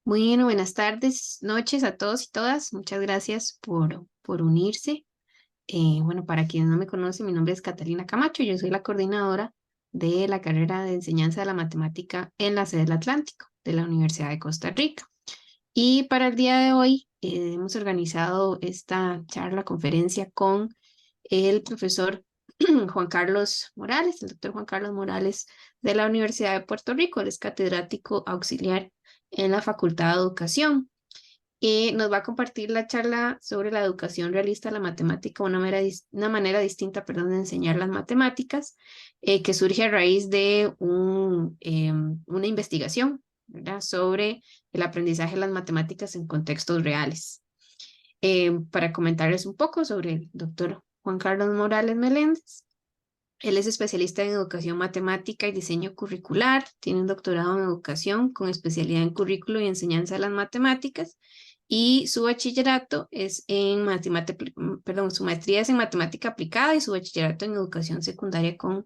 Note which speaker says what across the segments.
Speaker 1: Bueno, buenas tardes, noches a todos y todas. Muchas gracias por unirse. Bueno, para quienes no me conocen, mi nombre es Catalina Camacho. Yo soy la coordinadora de la carrera de enseñanza de la matemática en la sede del Atlántico de la Universidad de Costa Rica. Y para el día de hoy hemos organizado esta charla, conferencia con el profesor Juan Carlos Morales, el doctor Juan Carlos Morales de la Universidad de Puerto Rico. Él es catedrático auxiliar en la Facultad de Educación. Y nos va a compartir la charla sobre la educación realista de la matemática, una manera distinta, perdón, de enseñar las matemáticas, que surge a raíz de una investigación, ¿verdad?, sobre el aprendizaje de las matemáticas en contextos reales. Para comentarles un poco sobre el doctor Juan Carlos Morales Meléndez. Él es especialista en educación matemática y diseño curricular, tiene un doctorado en educación con especialidad en currículo y enseñanza de las matemáticas y su bachillerato es en perdón, su maestría es en matemática aplicada y su bachillerato en educación secundaria con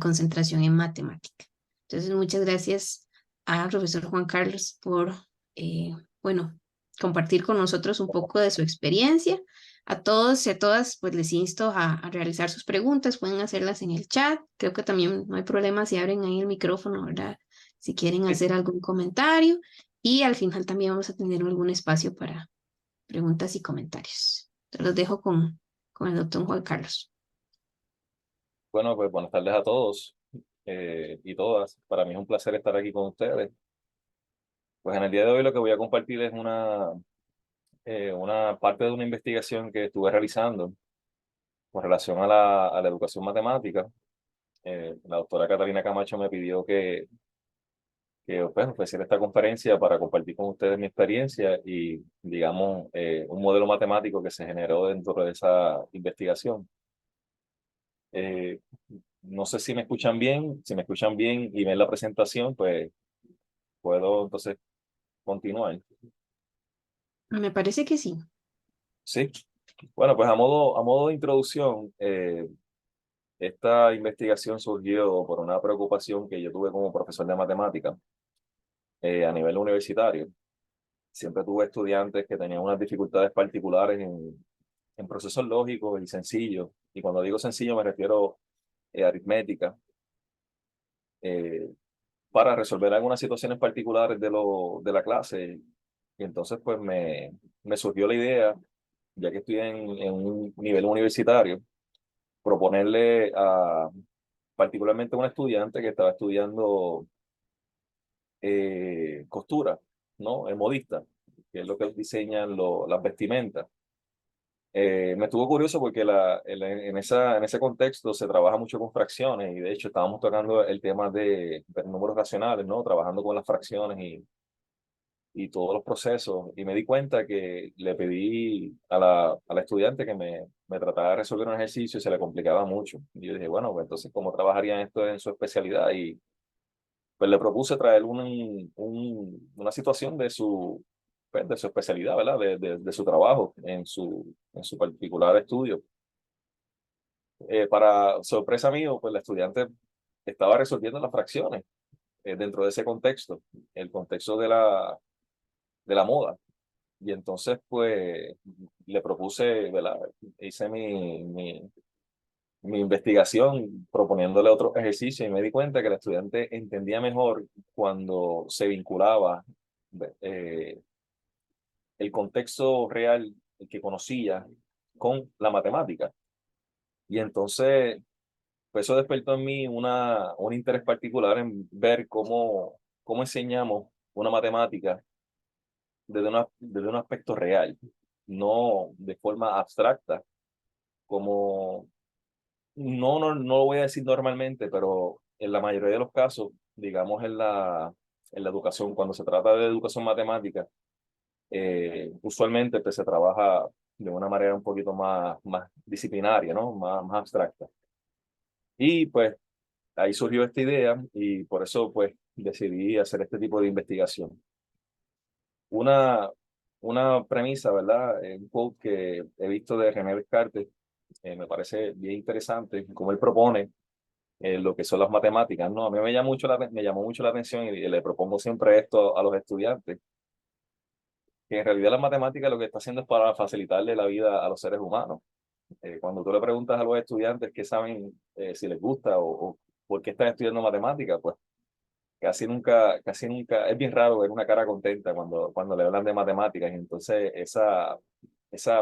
Speaker 1: concentración en matemática. Entonces, muchas gracias al profesor Juan Carlos por, eh, bueno, compartir con nosotros un poco de su experiencia. A todos y a todas, pues les insto a realizar sus preguntas, pueden hacerlas en el chat. Creo que también no hay problema si abren ahí el micrófono, ¿verdad? Si quieren
Speaker 2: Sí.
Speaker 1: hacer algún comentario. Y al final también vamos a tener algún espacio para preguntas y comentarios. Te los dejo con el doctor Juan Carlos.
Speaker 2: Bueno, pues buenas tardes a todos y todas. Para mí es un placer estar aquí con ustedes. Pues en el día de hoy lo que voy a compartir es una parte de una investigación que estuve realizando con relación a la educación matemática. La doctora Catalina Camacho me pidió que pues, ofreciera esta conferencia para compartir con ustedes mi experiencia y, digamos, un modelo matemático que se generó dentro de esa investigación. Eh, no sé si me escuchan bien. Si me escuchan bien y ven la presentación, pues puedo entonces continuar.
Speaker 1: Me parece que sí.
Speaker 2: Sí. Bueno, pues a modo de introducción, esta investigación surgió por una preocupación que yo tuve como profesor de matemática a nivel universitario. Siempre tuve estudiantes que tenían unas dificultades particulares en procesos lógicos y sencillos. Y cuando digo sencillo me refiero a aritmética, eh, para resolver algunas situaciones particulares de la clase. Y entonces pues me surgió la idea, ya que estoy en un nivel universitario, proponerle particularmente a un estudiante que estaba estudiando costura, ¿no? El modista, que es lo que diseñan las vestimentas. Me estuvo curioso porque en ese contexto se trabaja mucho con fracciones y de hecho estábamos tocando el tema de números racionales, ¿no? Trabajando con las fracciones y todos los procesos. Y me di cuenta que le pedí a la estudiante que me tratara de resolver un ejercicio y se le complicaba mucho. Y yo dije, bueno, pues entonces, ¿cómo trabajarían esto en su especialidad? Y pues le propuse traer una situación pues, de su especialidad, ¿verdad? De su trabajo en su particular estudio. Para sorpresa mío, pues la estudiante estaba resolviendo las fracciones dentro de ese contexto, el contexto de la moda. Y entonces, pues, le propuse, ¿verdad? Hice mi investigación proponiéndole otro ejercicio y me di cuenta que el estudiante entendía mejor cuando se vinculaba eh, el contexto real que conocía con la matemática. Y entonces, pues eso despertó en mí un interés particular en ver cómo enseñamos una matemática desde un aspecto real, no de forma abstracta, como no lo voy a decir normalmente, pero en la mayoría de los casos, digamos en la educación, cuando se trata de educación matemática, usualmente pues, se trabaja de una manera un poquito más disciplinaria, ¿no? Más abstracta. Y pues ahí surgió esta idea y por eso pues decidí hacer este tipo de investigación. Una, una premisa, ¿verdad? Un quote que he visto de René Descartes, me parece bien interesante, como él propone lo que son las matemáticas, ¿no? A mí me llamó mucho la atención y le propongo siempre esto a los estudiantes. que en realidad la matemática lo que está haciendo es para facilitarle la vida a los seres humanos. Cuando tú le preguntas a los estudiantes qué saben, si les gusta o por qué están estudiando matemática, pues casi nunca, es bien raro ver una cara contenta cuando le hablan de matemáticas. Y entonces esa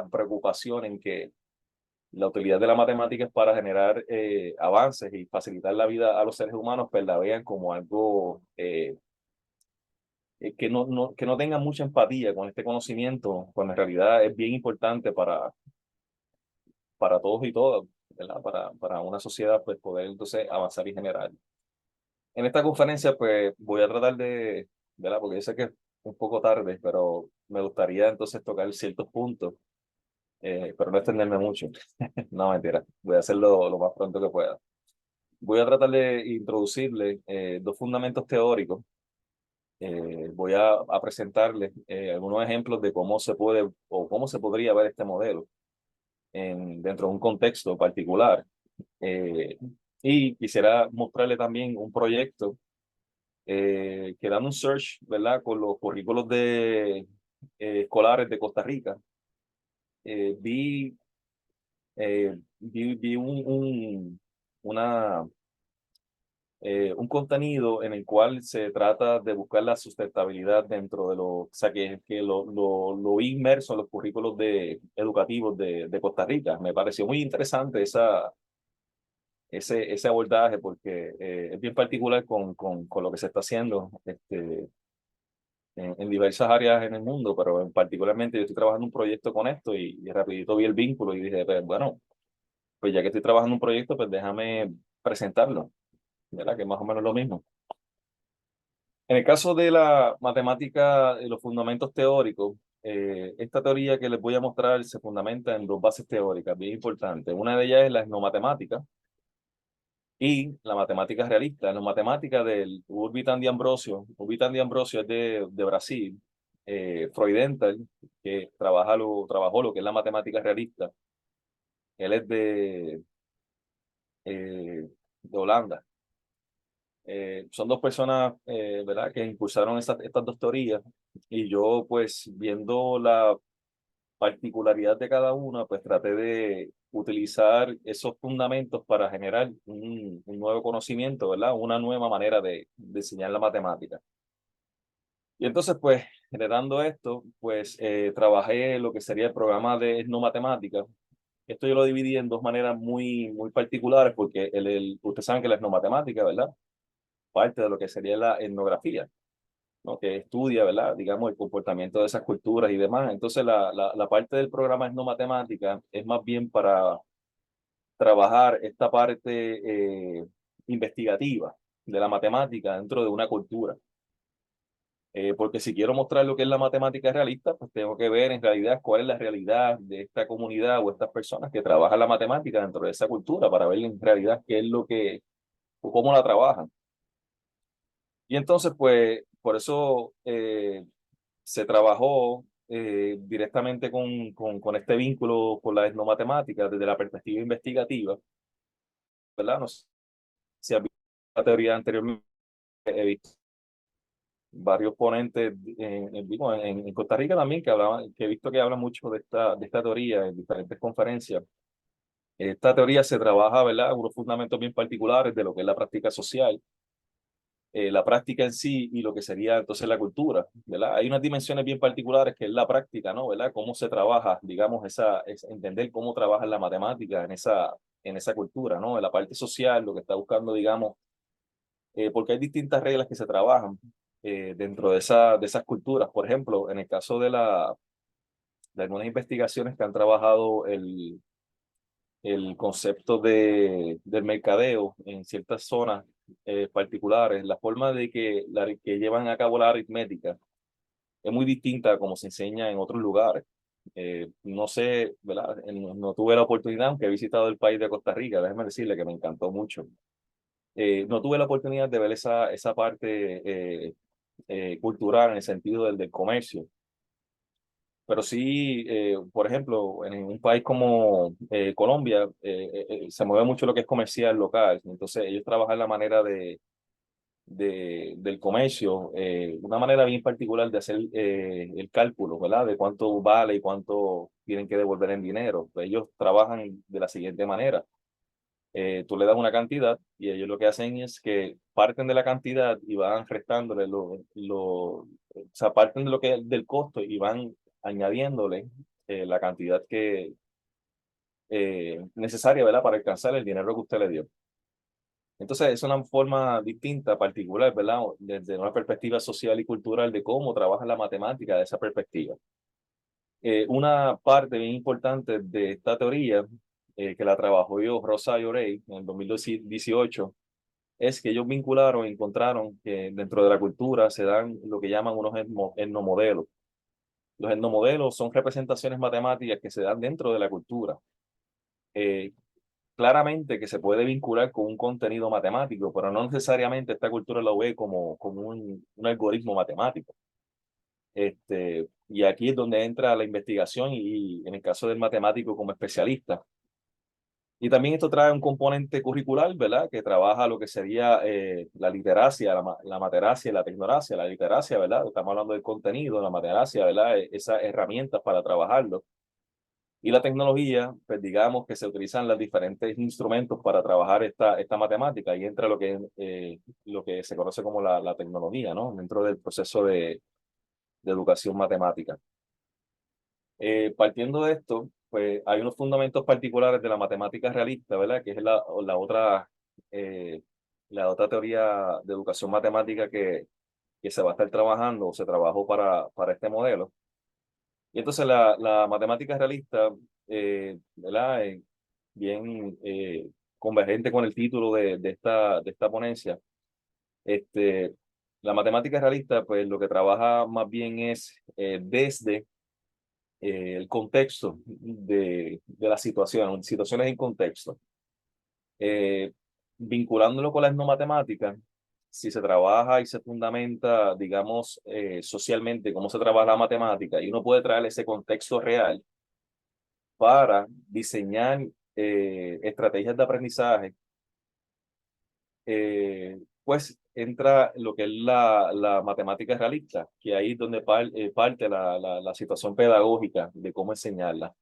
Speaker 2: preocupación en que la utilidad de la matemática es para generar avances y facilitar la vida a los seres humanos, pues la vean como algo que no tengan mucha empatía con este conocimiento, cuando en realidad es bien importante para todos y todas, ¿verdad? Para una sociedad, pues poder entonces avanzar y generar. En esta conferencia, pues voy a tratar de, ¿verdad? Porque yo sé que es un poco tarde, pero me gustaría entonces tocar ciertos puntos, pero no extenderme mucho. No, mentira, voy a hacerlo lo más pronto que pueda. Voy a tratar de introducirle dos fundamentos teóricos. Voy a presentarles algunos ejemplos de cómo se puede o cómo se podría ver este modelo dentro de un contexto particular. Eh, y quisiera mostrarle también un proyecto que dando un search, ¿verdad? Con los currículos escolares de Costa Rica, eh, vi, vi una, un contenido en el cual se trata de buscar la sustentabilidad dentro de o sea, que lo vi inmerso en los currículos educativos de Costa Rica. Me pareció muy interesante ese abordaje porque es bien particular con lo que se está haciendo en diversas áreas en el mundo, pero particularmente yo estoy trabajando un proyecto con esto y rapidito vi el vínculo y dije, pues, bueno, pues ya que estoy trabajando un proyecto, pues déjame presentarlo, ¿verdad? Que es más o menos lo mismo. En el caso de la matemática, de los fundamentos teóricos, esta teoría que les voy a mostrar se fundamenta en dos bases teóricas bien importantes. Una de ellas es la etnomatemática y la matemática realista. La etnomatemática del Urbitan de Ambrosio. Urbitan de Ambrosio es de Brasil. Freudenthal, que trabajó lo que es la matemática realista. Él es de Holanda. Son dos personas, ¿verdad?, que impulsaron estas dos teorías y yo, pues, viendo la particularidad de cada una, pues traté de utilizar esos fundamentos para generar un nuevo conocimiento, ¿verdad? Una nueva manera de enseñar la matemática. Y entonces, pues, generando esto, pues, trabajé lo que sería el programa de no matemática. Esto yo lo dividí en dos maneras muy particulares porque ustedes saben que la etnomatemática, ¿verdad? Parte de lo que sería la etnografía, ¿no? Que estudia, ¿verdad? Digamos, el comportamiento de esas culturas y demás. Entonces, la parte del programa es no matemática, es más bien para trabajar esta parte investigativa de la matemática dentro de una cultura. Porque si quiero mostrar lo que es la matemática realista, pues tengo que ver en realidad cuál es la realidad de esta comunidad o estas personas que trabajan la matemática dentro de esa cultura para ver en realidad qué es o cómo la trabajan. Y entonces, pues, por eso se trabajó directamente con este vínculo con la etnomatemática desde la perspectiva investigativa, ¿verdad? No sé si has visto la teoría anteriormente, he visto varios ponentes digo, en Costa Rica también que he visto que hablan mucho de esta teoría en diferentes conferencias. Esta teoría se trabaja, ¿verdad? Unos fundamentos bien particulares de lo que es la práctica social, la práctica en sí y lo que sería entonces la cultura, ¿verdad? Hay unas dimensiones bien particulares que es la práctica, ¿no? ¿Verdad? Cómo se trabaja, digamos, entender cómo trabaja la matemática en esa cultura, ¿no? En la parte social, lo que está buscando, digamos, porque hay distintas reglas que se trabajan dentro de esas culturas. Por ejemplo, en el caso de algunas investigaciones que han trabajado el concepto del mercadeo en ciertas zonas particulares, la forma de que llevan a cabo la aritmética es muy distinta a como se enseña en otros lugares. No sé, ¿verdad? No tuve la oportunidad, aunque he visitado el país de Costa Rica, déjeme decirle que me encantó mucho. No tuve la oportunidad de ver esa parte cultural en el sentido del comercio. Pero sí, por ejemplo, en un país como Colombia, se mueve mucho lo que es comercial local. Entonces, ellos trabajan la manera del comercio, una manera bien particular de hacer el cálculo, ¿verdad? De cuánto vale y cuánto tienen que devolver en dinero. Pues ellos trabajan de la siguiente manera. Tú le das una cantidad y ellos lo que hacen es que parten de la cantidad y van restándole o sea, parten de lo que del costo y van añadiéndole la cantidad que necesaria, ¿verdad? Para alcanzar el dinero que usted le dio. Entonces, es una forma distinta, particular, ¿verdad? Desde una perspectiva social y cultural de cómo trabaja la matemática de esa perspectiva. Una parte bien importante de esta teoría, que la trabajó yo, Rosa y Orey, en el 2018, es que ellos vincularon, encontraron que dentro de la cultura se dan lo que llaman unos etnomodelos. Los etnomodelos son representaciones matemáticas que se dan dentro de la cultura. Eh, Claramente que se puede vincular con un contenido matemático, pero no necesariamente esta cultura lo ve como un algoritmo matemático. Y aquí es donde entra la investigación y en el caso del matemático como especialista. Y también esto trae un componente curricular, ¿verdad? Que trabaja lo que sería la literacia, la materacia y la tecnoracia. La literacia, ¿verdad? Estamos hablando del contenido, la materacia, ¿verdad? Esas herramientas para trabajarlo. Y la tecnología, pues digamos que se utilizan los diferentes instrumentos para trabajar esta matemática y entra lo que se conoce como la tecnología, ¿no? Dentro del proceso de educación matemática. Partiendo de esto, pues hay unos fundamentos particulares de la matemática realista, ¿verdad? Que es eh, la otra teoría de educación matemática que se va a estar trabajando o se trabajó para este modelo. Y entonces la matemática realista, ¿verdad? Bien convergente con el título de esta ponencia. Este, la matemática realista, pues lo que trabaja más bien es desde el contexto de la situación, situaciones en contexto. Eh, Vinculándolo con la etnomatemática, si se trabaja y se fundamenta, digamos, socialmente, cómo se trabaja la matemática, y uno puede traer ese contexto real para diseñar estrategias de aprendizaje, pues entra lo que es la matemática realista, que ahí es donde parte la situación pedagógica de cómo enseñarla.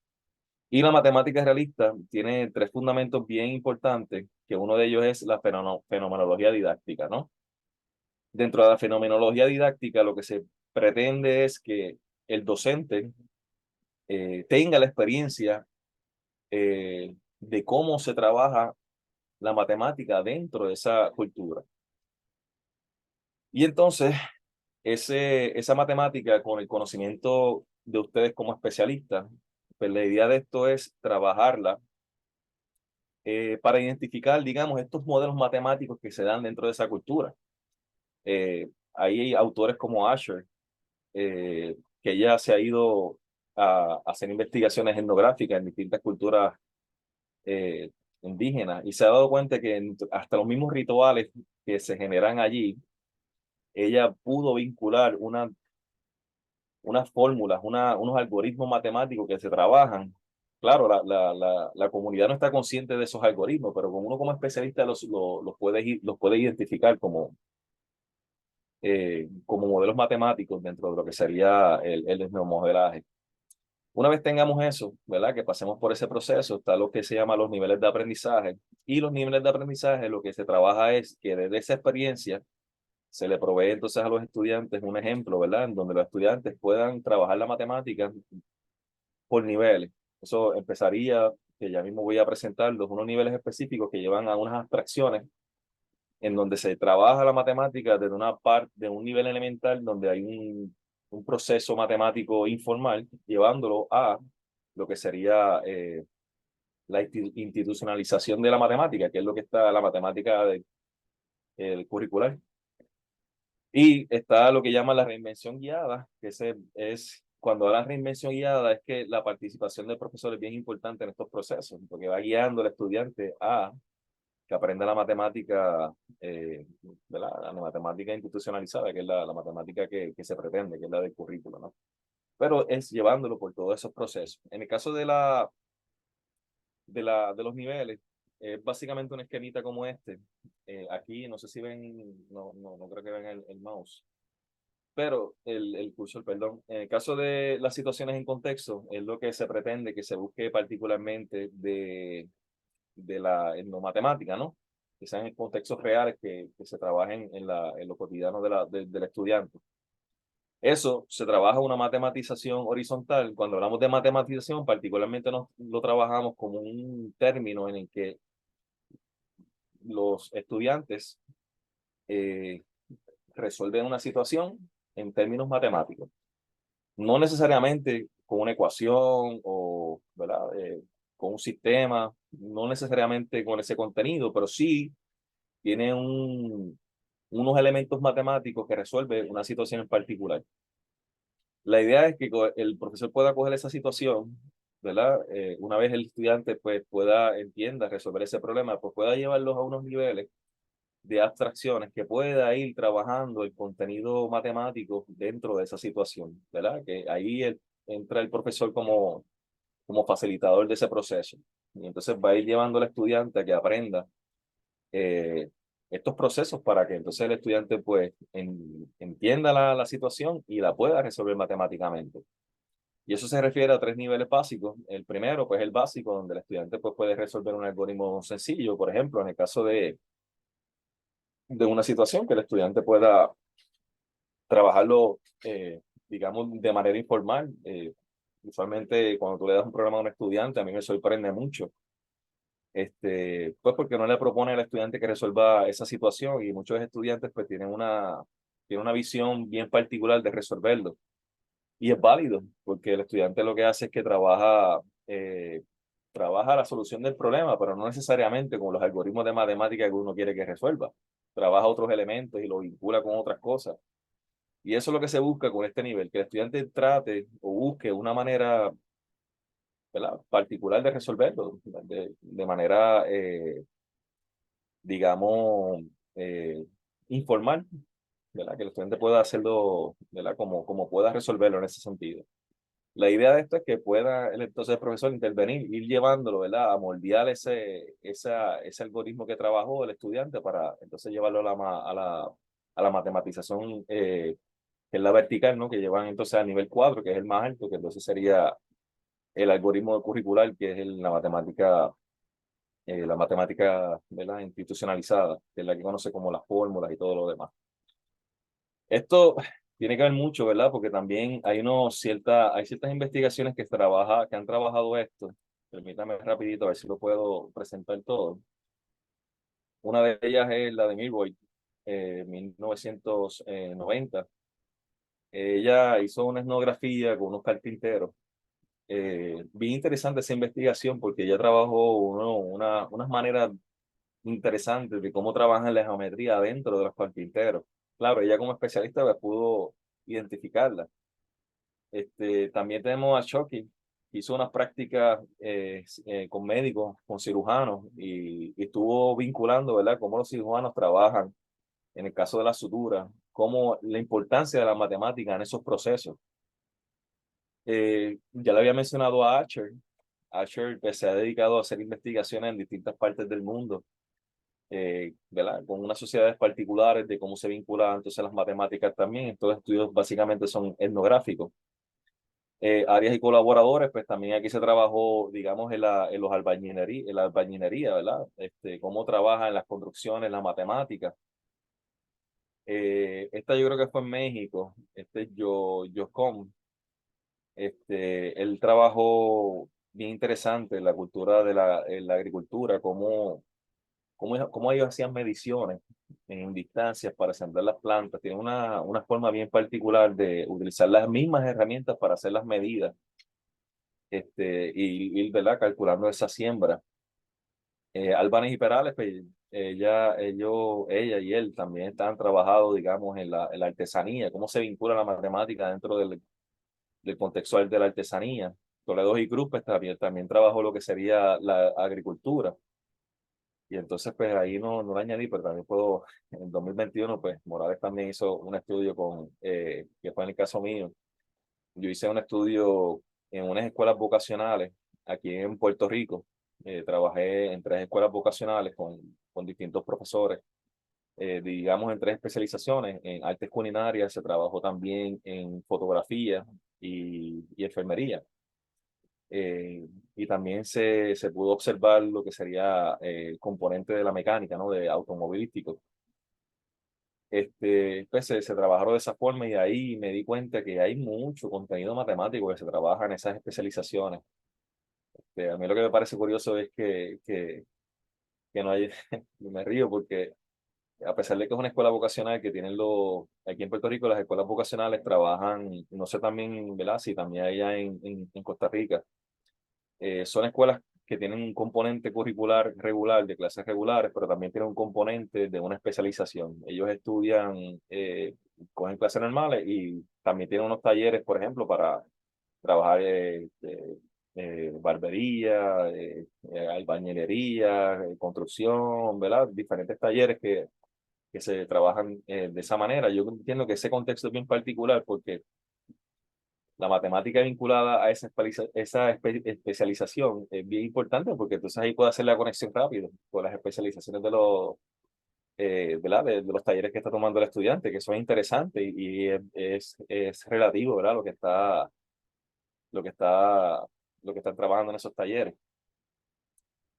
Speaker 2: Y la matemática realista tiene tres fundamentos bien importantes, que uno de ellos es la fenomenología didáctica, ¿no? Dentro de la fenomenología didáctica, lo que se pretende es que el docente tenga la experiencia de cómo se trabaja la matemática dentro de esa cultura. Y entonces, esa matemática con el conocimiento de ustedes como especialistas, pues la idea de esto es trabajarla para identificar, digamos, estos modelos matemáticos que se dan dentro de esa cultura. Ahí hay autores como Asher, que ya se ha ido a hacer investigaciones etnográficas en distintas culturas eh, indígenas y se ha dado cuenta que hasta los mismos rituales que se generan allí, ella pudo vincular unas fórmulas, unos algoritmos matemáticos que se trabajan. Claro, la comunidad no está consciente de esos algoritmos, pero como uno como especialista los puede identificar como modelos matemáticos dentro de lo que sería el neomodelaje. Una vez tengamos eso, ¿verdad? Que pasemos por ese proceso, está lo que se llama los niveles de aprendizaje. Y los niveles de aprendizaje, lo que se trabaja es que desde esa experiencia se le provee entonces a los estudiantes un ejemplo, ¿verdad? En donde los estudiantes puedan trabajar la matemática por niveles. Eso empezaría, que ya mismo voy a presentarlos, unos niveles específicos que llevan a unas abstracciones en donde se trabaja la matemática desde una parte, de un nivel elemental donde hay un proceso matemático informal, llevándolo a lo que sería la institucionalización de la matemática, que es lo que está la matemática el curricular. Y está lo que llama la reinvención guiada, que es cuando la reinvención guiada es que la participación del profesor es bien importante en estos procesos, porque va guiando al estudiante a que aprenda la matemática, ¿verdad? La matemática institucionalizada, que es la matemática que se pretende, que es la del currículo, ¿no? Pero es llevándolo por todos esos procesos. En el caso de los niveles, Es básicamente un esquemita como este. Aquí, no sé si ven, no creo que ven el mouse, pero el cursor, perdón. En el caso de las situaciones en contexto, es lo que se pretende que se busque particularmente en lo matemática, ¿no? Que sean en contextos reales que se trabajen en lo cotidiano del estudiante. Eso se trabaja una matematización horizontal. Cuando hablamos de matematización, particularmente lo trabajamos como un término en el que los estudiantes eh, resuelven una situación en términos matemáticos. No necesariamente con una ecuación o, ¿verdad? Con un sistema, no necesariamente con ese contenido, pero sí tiene unos elementos matemáticos que resuelve una situación en particular. La idea es que el profesor pueda coger esa situación, ¿verdad? Una vez el estudiante pues entienda resolver ese problema, pues pueda llevarlos a unos niveles de abstracciones que pueda ir trabajando el contenido matemático dentro de esa situación, ¿verdad? Que ahí entra el profesor como facilitador de ese proceso. Y entonces va a ir llevando al estudiante a que aprenda eh, estos procesos para que entonces el estudiante pues entienda la situación y la pueda resolver matemáticamente. Y eso se refiere a tres niveles básicos. El primero, pues el básico, donde el estudiante pues, puede resolver un algoritmo sencillo, por ejemplo, en el caso de una situación que el estudiante pueda trabajarlo, digamos, de manera informal. Usualmente cuando tú le das un programa a un estudiante, a mí me sorprende mucho, pues porque no le propone al estudiante que resuelva esa situación y muchos estudiantes pues tienen una visión bien particular de resolverlo. Y es válido, porque el estudiante lo que hace es que trabaja la solución del problema, pero no necesariamente con los algoritmos de matemática que uno quiere que resuelva. Trabaja otros elementos y lo vincula con otras cosas. Y eso es lo que se busca con este nivel, que el estudiante trate o busque una manera, ¿verdad?, particular de resolverlo, de manera, digamos, eh, informal, ¿verdad? Que el estudiante pueda hacerlo, ¿verdad?, como pueda resolverlo en ese sentido. La idea de esto es que pueda entonces el profesor intervenir, ir llevándolo, ¿verdad?, a moldear ese algoritmo que trabajó el estudiante para entonces llevarlo a la matematización, que es la vertical, ¿no?, que llevan entonces al nivel 4 que es el más alto, que entonces sería el algoritmo curricular, que es la matemática, ¿verdad?, institucionalizada, que es la que conoce como las fórmulas y todo lo demás. Esto tiene que ver mucho, ¿verdad? Porque también hay ciertas investigaciones que han trabajado esto. Permítame rapidito a ver si lo puedo presentar todo. Una de ellas es la de Milroy, 1990. Ella hizo una etnografía con unos carpinteros. Bien interesante esa investigación porque ella trabajó unas maneras interesantes de cómo trabajan la geometría dentro de los carpinteros. Claro, ella como especialista pues, pudo identificarla. También tenemos a Shoki, que hizo unas prácticas con médicos, con cirujanos, y estuvo vinculando, ¿verdad?, cómo los cirujanos trabajan en el caso de la sutura, cómo la importancia de la matemática en esos procesos. Ya le había mencionado a Asher. Asher pues, se ha dedicado a hacer investigaciones en distintas partes del mundo, ¿verdad?, con unas sociedades particulares de cómo se vinculan entonces las matemáticas también. Estos estudios básicamente son etnográficos. Áreas y colaboradores, pues también aquí se trabajó, digamos, en la albañilería, ¿verdad? Cómo trabaja en las construcciones, la matemática. Esta yo creo que fue en México, Yocom. Él trabajó bien interesante en la cultura en la agricultura, cómo ellos hacían mediciones en distancias para sembrar las plantas. Tiene una forma bien particular de utilizar las mismas herramientas para hacer las medidas, y ir, ¿verdad?, calculando esa siembra. Álvarez y Perales, pues, ella y él también estaban trabajando, digamos, en la artesanía, cómo se vincula la matemática dentro del contextual de la artesanía. Toledo y Cruz, pues, también trabajó lo que sería la agricultura. Y entonces, pues, ahí no lo añadí, pero también en el 2021, pues, Morales también hizo un estudio que fue en el caso mío. Yo hice un estudio en unas escuelas vocacionales aquí en Puerto Rico, Trabajé en 3 escuelas vocacionales con distintos profesores, digamos en 3 especializaciones. En artes culinarias se trabajó también en fotografía y enfermería. Eh, y también se pudo observar lo que sería el componente de la mecánica, ¿no? De automovilístico. Pues se trabajaron de esa forma y ahí me di cuenta que hay mucho contenido matemático que se trabaja en esas especializaciones. A mí lo que me parece curioso es que no hay, me río porque a pesar de que es una escuela vocacional que tienen aquí en Puerto Rico las escuelas vocacionales trabajan, no sé también, ¿verdad? Sí, también allá en Costa Rica. Son escuelas que tienen un componente curricular regular, de clases regulares, pero también tienen un componente de una especialización. Ellos estudian, cogen clases normales y también tienen unos talleres, por ejemplo, para trabajar barbería, albañilería, construcción, ¿verdad? Diferentes talleres que se trabajan de esa manera. Yo entiendo que ese contexto es bien particular porque la matemática vinculada a esa especialización es bien importante porque entonces ahí puede hacer la conexión rápido con las especializaciones ¿verdad? De los talleres que está tomando el estudiante, que son interesantes y es relativo, ¿verdad? Lo que está, lo que están trabajando en esos talleres.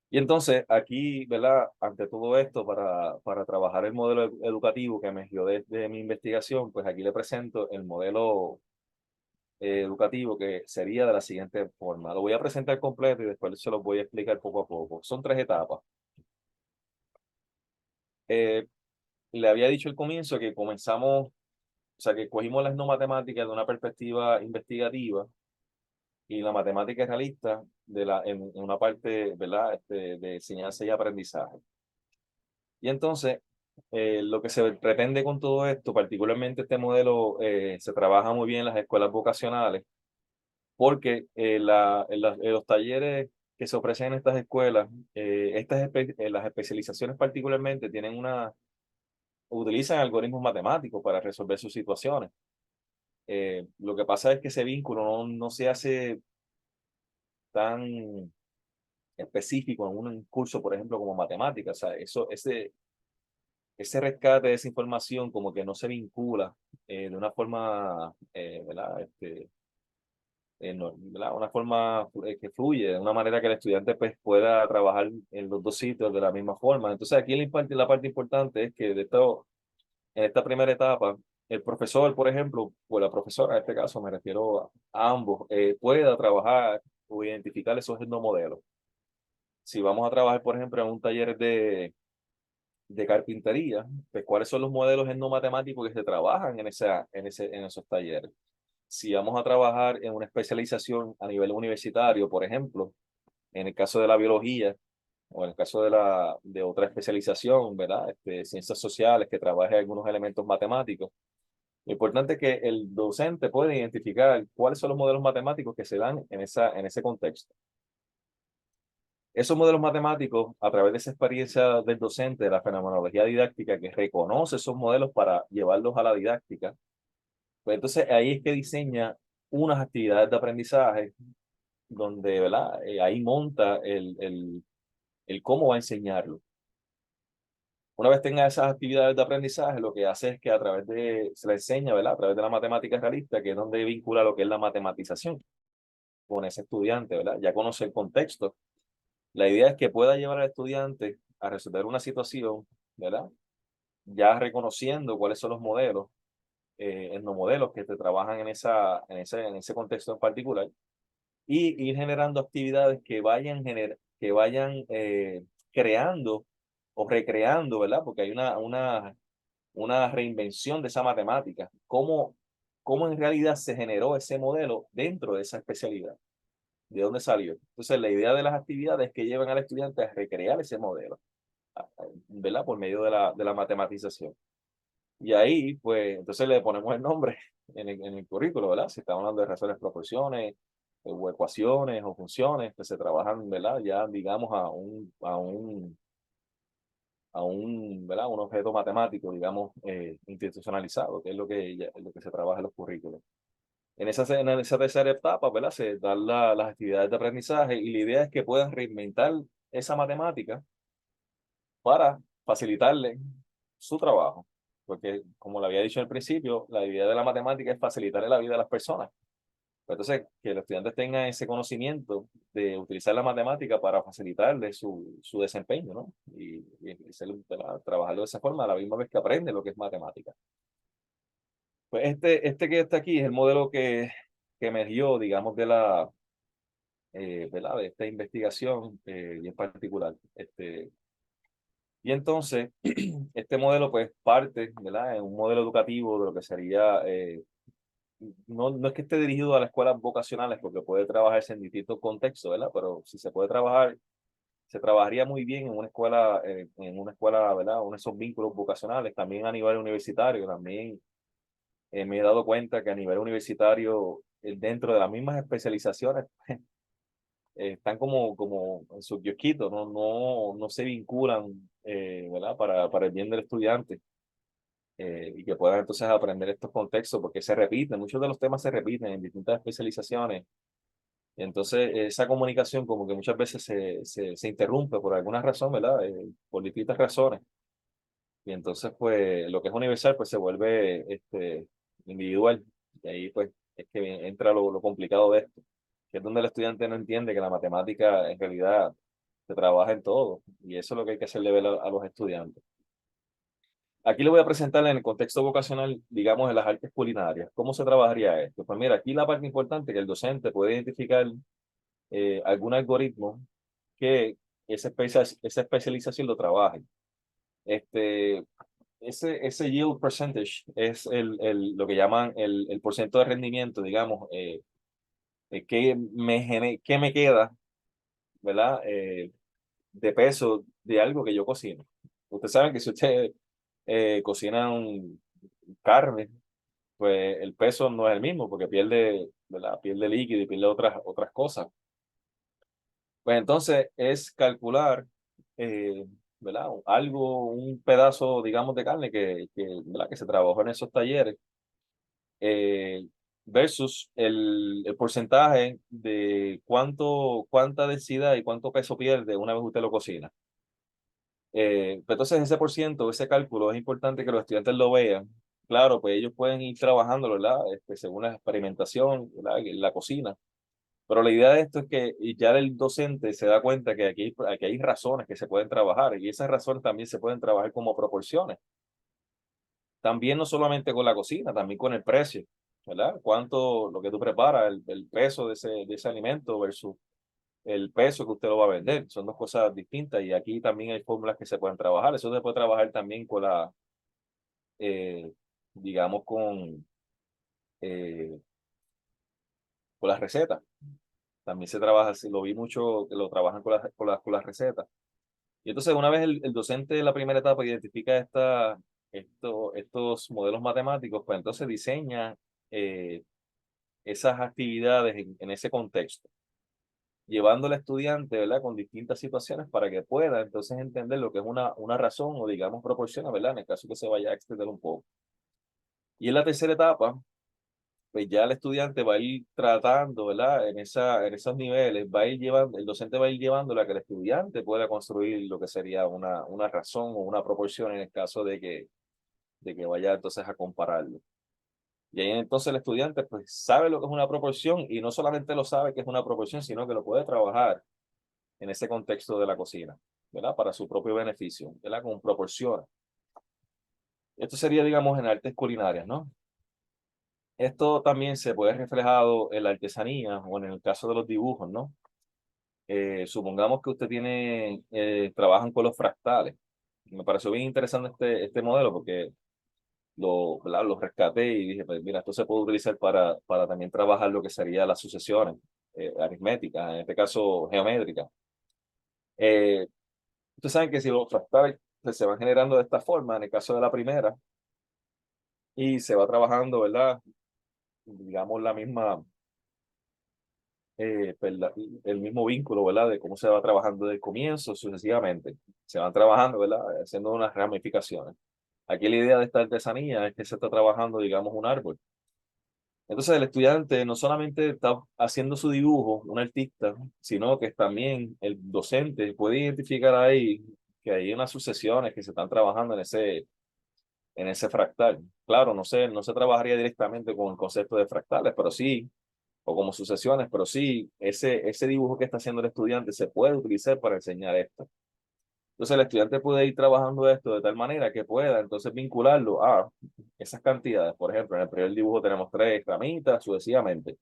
Speaker 2: Y entonces aquí, ¿verdad? Ante todo esto, para trabajar el modelo educativo que emergió de mi investigación, pues aquí le presento el modelo educativo que sería de la siguiente forma. Lo voy a presentar completo y después se los voy a explicar poco a poco. Son 3 etapas. Eh, Le había dicho al comienzo que comenzamos, o sea, que cogimos las no matemáticas de una perspectiva investigativa y la matemática realista en una parte, ¿verdad? De enseñanza y aprendizaje. Y entonces, lo que se pretende con todo esto, particularmente este modelo, se trabaja muy bien en las escuelas vocacionales, porque en los talleres que se ofrecen en estas escuelas, las especializaciones particularmente utilizan algoritmos matemáticos para resolver sus situaciones. Lo que pasa es que ese vínculo no se hace tan específico en un curso, por ejemplo, como matemáticas. O sea, ese rescate de esa información como que no se vincula de una forma, ¿verdad? ¿Verdad? Una forma que fluye, de una manera que el estudiante pues, pueda trabajar en los dos sitios de la misma forma. Entonces aquí la parte importante es que en esta primera etapa, el profesor, por ejemplo, o la profesora, en este caso me refiero a ambos, pueda trabajar o identificar esos etnomodelos. Si vamos a trabajar, por ejemplo, en un taller de carpintería, pues cuáles son los modelos etnomatemáticos que se trabajan en esos talleres. Si vamos a trabajar en una especialización a nivel universitario, por ejemplo, en el caso de la biología o en el caso de otra especialización, ¿verdad? Ciencias sociales que trabaje algunos elementos matemáticos. Lo importante es que el docente pueda identificar cuáles son los modelos matemáticos que se dan en ese contexto. Esos modelos matemáticos, a través de esa experiencia del docente, de la fenomenología didáctica, que reconoce esos modelos para llevarlos a la didáctica, pues entonces ahí es que diseña unas actividades de aprendizaje donde, ¿verdad? Ahí monta el cómo va a enseñarlo. Una vez tenga esas actividades de aprendizaje, lo que hace es que se le enseña, ¿verdad? A través de la matemática realista, que es donde vincula lo que es la matematización con ese estudiante, ¿verdad? Ya conoce el contexto. La idea es que pueda llevar al estudiante a resolver una situación, ¿verdad? Ya reconociendo cuáles son los modelos, etnomodelos que te trabajan en ese contexto en particular y ir generando actividades que vayan creando o recreando, ¿verdad? Porque hay una reinvención de esa matemática. ¿Cómo en realidad se generó ese modelo dentro de esa especialidad? ¿De dónde salió? Entonces, la idea de las actividades es que llevan al estudiante a recrear ese modelo, ¿verdad? Por medio de la matematización. Y ahí, pues, entonces le ponemos el nombre en el currículo, ¿verdad? Si estamos hablando de razones, proporciones, o ecuaciones o funciones que se trabajan, ¿verdad? Ya, digamos, ¿verdad? Un objeto matemático, digamos, institucionalizado, que es lo que se trabaja en los currículos. En esa tercera etapa, ¿verdad? Se dan las actividades de aprendizaje y la idea es que puedan reinventar esa matemática para facilitarle su trabajo. Porque, como le había dicho al principio, la idea de la matemática es facilitarle la vida a las personas. Entonces, que los estudiantes tengan ese conocimiento de utilizar la matemática para facilitarle su desempeño, ¿no? Y trabajarlo de esa forma a la misma vez que aprende lo que es matemática. Pues este que está aquí es el modelo que emergió, digamos, ¿verdad? De esta investigación bien particular. Y entonces, este modelo pues parte, ¿verdad? En un modelo educativo de lo que sería, no es que esté dirigido a las escuelas vocacionales, porque puede trabajarse en distintos contextos, ¿verdad? Pero si se puede trabajar, se trabajaría muy bien en una escuela, ¿verdad? Uno de esos vínculos vocacionales, también a nivel universitario, también me he dado cuenta que a nivel universitario, dentro de las mismas especializaciones, están como en sus kiosquitos, no se vinculan, ¿verdad? Para el bien del estudiante y que puedan entonces aprender estos contextos, porque se repiten, muchos de los temas se repiten en distintas especializaciones. Y entonces, esa comunicación como que muchas veces se interrumpe por alguna razón, ¿verdad? Por distintas razones. Y entonces, pues, lo que es universal, pues se vuelve individual. Y ahí, pues, es que entra lo complicado de esto, que es donde el estudiante no entiende que la matemática en realidad se trabaja en todo. Y eso es lo que hay que hacerle ver a los estudiantes. Aquí le voy a presentar en el contexto vocacional, digamos, en las artes culinarias. ¿Cómo se trabajaría esto? Pues mira, aquí la parte importante es que el docente puede identificar algún algoritmo que esa especialización lo trabaje. Este, ese yield percentage es lo que llaman el porcentaje de rendimiento, digamos, que me queda, ¿verdad? De peso de algo que yo cocino. Ustedes saben que si usted cocina carne, pues el peso no es el mismo porque pierde, ¿verdad? Pierde líquido y pierde otras cosas. Pues entonces es calcular, eh, ¿verdad? Un pedazo, digamos, de carne ¿verdad? Que se trabajó en esos talleres eh, versus el porcentaje de cuánta densidad y cuánto peso pierde una vez usted lo cocina. Pues entonces ese por ciento, ese cálculo es importante que los estudiantes lo vean. Claro, pues ellos pueden ir trabajando, ¿verdad? Según la experimentación, ¿verdad? En la cocina. Pero la idea de esto es que ya el docente se da cuenta que aquí hay razones que se pueden trabajar y esas razones también se pueden trabajar como proporciones. También no solamente con la cocina, también con el precio, ¿verdad? Cuánto lo que tú preparas, el peso de ese alimento versus el peso que usted lo va a vender. Son dos cosas distintas y aquí también hay fórmulas que se pueden trabajar. Eso se puede trabajar también eh, digamos, eh, con las recetas. También se trabaja, si lo vi mucho, que lo trabajan con las recetas. Y entonces, una vez el docente de la primera etapa identifica estos modelos matemáticos, pues entonces diseña eh, esas actividades en ese contexto, llevando al estudiante, ¿verdad? Con distintas situaciones para que pueda entonces entender lo que es una razón o digamos proporción, ¿verdad? En el caso que se vaya a extender un poco. Y en la tercera etapa, pues ya el estudiante va a ir tratando, ¿verdad? En esos niveles, el docente va a ir llevándole a que el estudiante pueda construir lo que sería una razón o una proporción en el caso de que vaya entonces a compararlo. Y ahí entonces el estudiante pues sabe lo que es una proporción y no solamente lo sabe que es una proporción, sino que lo puede trabajar en ese contexto de la cocina, ¿verdad? Para su propio beneficio, ¿verdad? Con proporciones. Esto sería, digamos, en artes culinarias, ¿no? Esto también se puede reflejado en la artesanía o en el caso de los dibujos, ¿no? Supongamos que usted trabajan con los fractales. Me pareció bien interesante este modelo porque ¿verdad? Lo rescaté y dije, pues mira, esto se puede utilizar para también trabajar lo que sería las sucesiones aritméticas, en este caso geométricas. Eh, Ustedes saben que si los fractales pues, se van generando de esta forma, en el caso de la primera, y se va trabajando, ¿verdad? Digamos pues, el mismo vínculo, ¿verdad? De cómo se va trabajando desde el comienzo, sucesivamente. Se van trabajando, ¿verdad? Haciendo unas ramificaciones. Aquí la idea de esta artesanía es que se está trabajando, digamos, un árbol. Entonces el estudiante no solamente está haciendo su dibujo, un artista, sino que también el docente puede identificar ahí que hay unas sucesiones que se están trabajando en ese fractal. Claro, no se trabajaría directamente con el concepto de fractales, pero sí, o como sucesiones, pero sí, ese dibujo que está haciendo el estudiante se puede utilizar para enseñar esto. Entonces el estudiante puede ir trabajando esto de tal manera que pueda entonces vincularlo a esas cantidades. Por ejemplo, en el primer dibujo tenemos 3 ramitas, sucesivamente,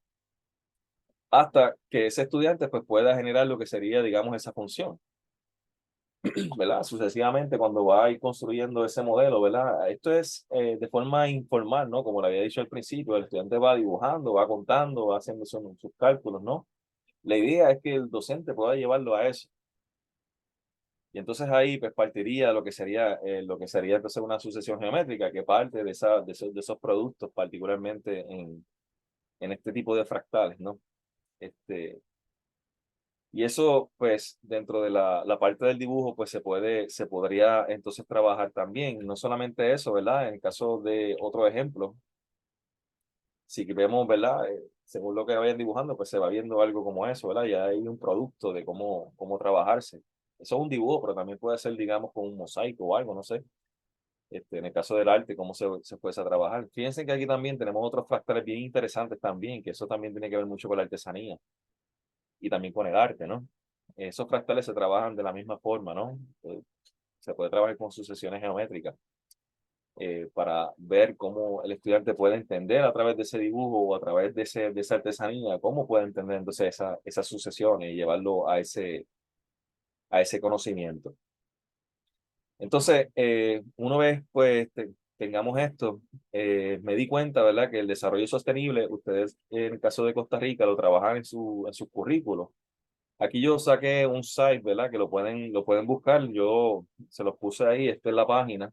Speaker 2: hasta que ese estudiante pues pueda generar lo que sería, digamos, esa función, ¿verdad? Sucesivamente cuando va a ir construyendo ese modelo, ¿verdad? Esto es de forma informal, ¿no? Como le había dicho al principio, el estudiante va dibujando, va contando, va haciendo sus cálculos, ¿no? La idea es que el docente pueda llevarlo a eso. Y entonces ahí pues partiría lo que sería entonces una sucesión geométrica que parte de esos productos, particularmente en este tipo de fractales, ¿no? Este, y eso pues dentro de la parte del dibujo pues se podría entonces trabajar también. No solamente eso, ¿verdad? En el caso de otro ejemplo, si vemos, ¿verdad? Según lo que vayan dibujando, pues se va viendo algo como eso, ¿verdad? Ya hay un producto de cómo trabajarse. Eso es un dibujo, pero también puede ser, digamos, con un mosaico o algo, no sé. En el caso del arte, se puede trabajar. Fíjense que aquí también tenemos otros fractales bien interesantes también, que eso también tiene que ver mucho con la artesanía y también con el arte, ¿no? Esos fractales se trabajan de la misma forma, ¿no? Se puede trabajar con sucesiones geométricas para ver cómo el estudiante puede entender a través de ese dibujo o a través de esa artesanía, cómo puede entender entonces esas sucesiones y llevarlo a ese conocimiento. Entonces, una vez pues tengamos esto, me di cuenta, ¿verdad? Que el desarrollo sostenible, ustedes en el caso de Costa Rica lo trabajan en sus currículos. Aquí yo saqué un site, ¿verdad? Que lo pueden buscar. Yo se los puse ahí, esta es la página,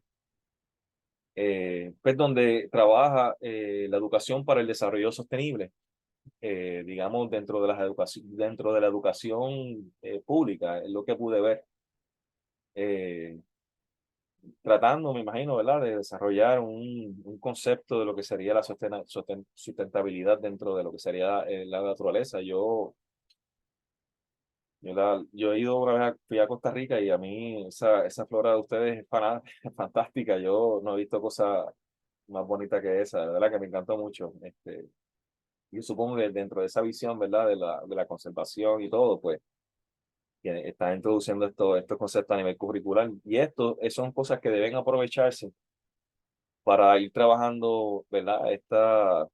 Speaker 2: pues donde trabaja la educación para el desarrollo sostenible, digamos, dentro de la educación pública, es lo que pude ver. Eh, Tratando, me imagino, ¿verdad?, de desarrollar un concepto de lo que sería la sustentabilidad dentro de lo que sería la naturaleza. Yo he ido una vez, fui a Costa Rica y a mí esa flora de ustedes es es fantástica. Yo no he visto cosa más bonita que esa, de verdad que me encantó mucho. Yo supongo que dentro de esa visión, ¿verdad?, de la conservación y todo, pues, que está introduciendo estos conceptos a nivel curricular. Y esto son cosas que deben aprovecharse para ir trabajando, ¿verdad? Esta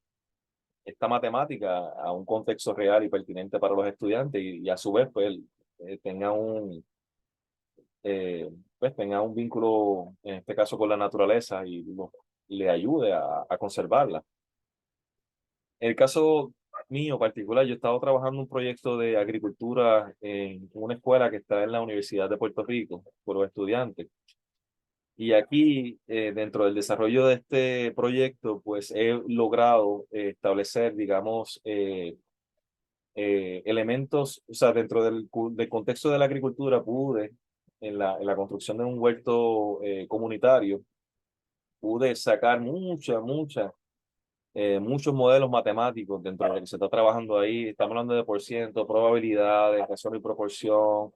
Speaker 2: matemática a un contexto real y pertinente para los estudiantes y a su vez, pues, tenga eh, tenga un vínculo, en este caso, con la naturaleza y le ayude a conservarla. En el caso mío particular, yo he estado trabajando un proyecto de agricultura en una escuela que está en la Universidad de Puerto Rico por los estudiantes. Y aquí, dentro del desarrollo de este proyecto, pues he logrado establecer, digamos, elementos, o sea, dentro del contexto de la agricultura, pude, en la construcción de un huerto comunitario, pude sacar muchos modelos matemáticos dentro de lo que se está trabajando ahí. Estamos hablando de por ciento, probabilidades, razón y proporción,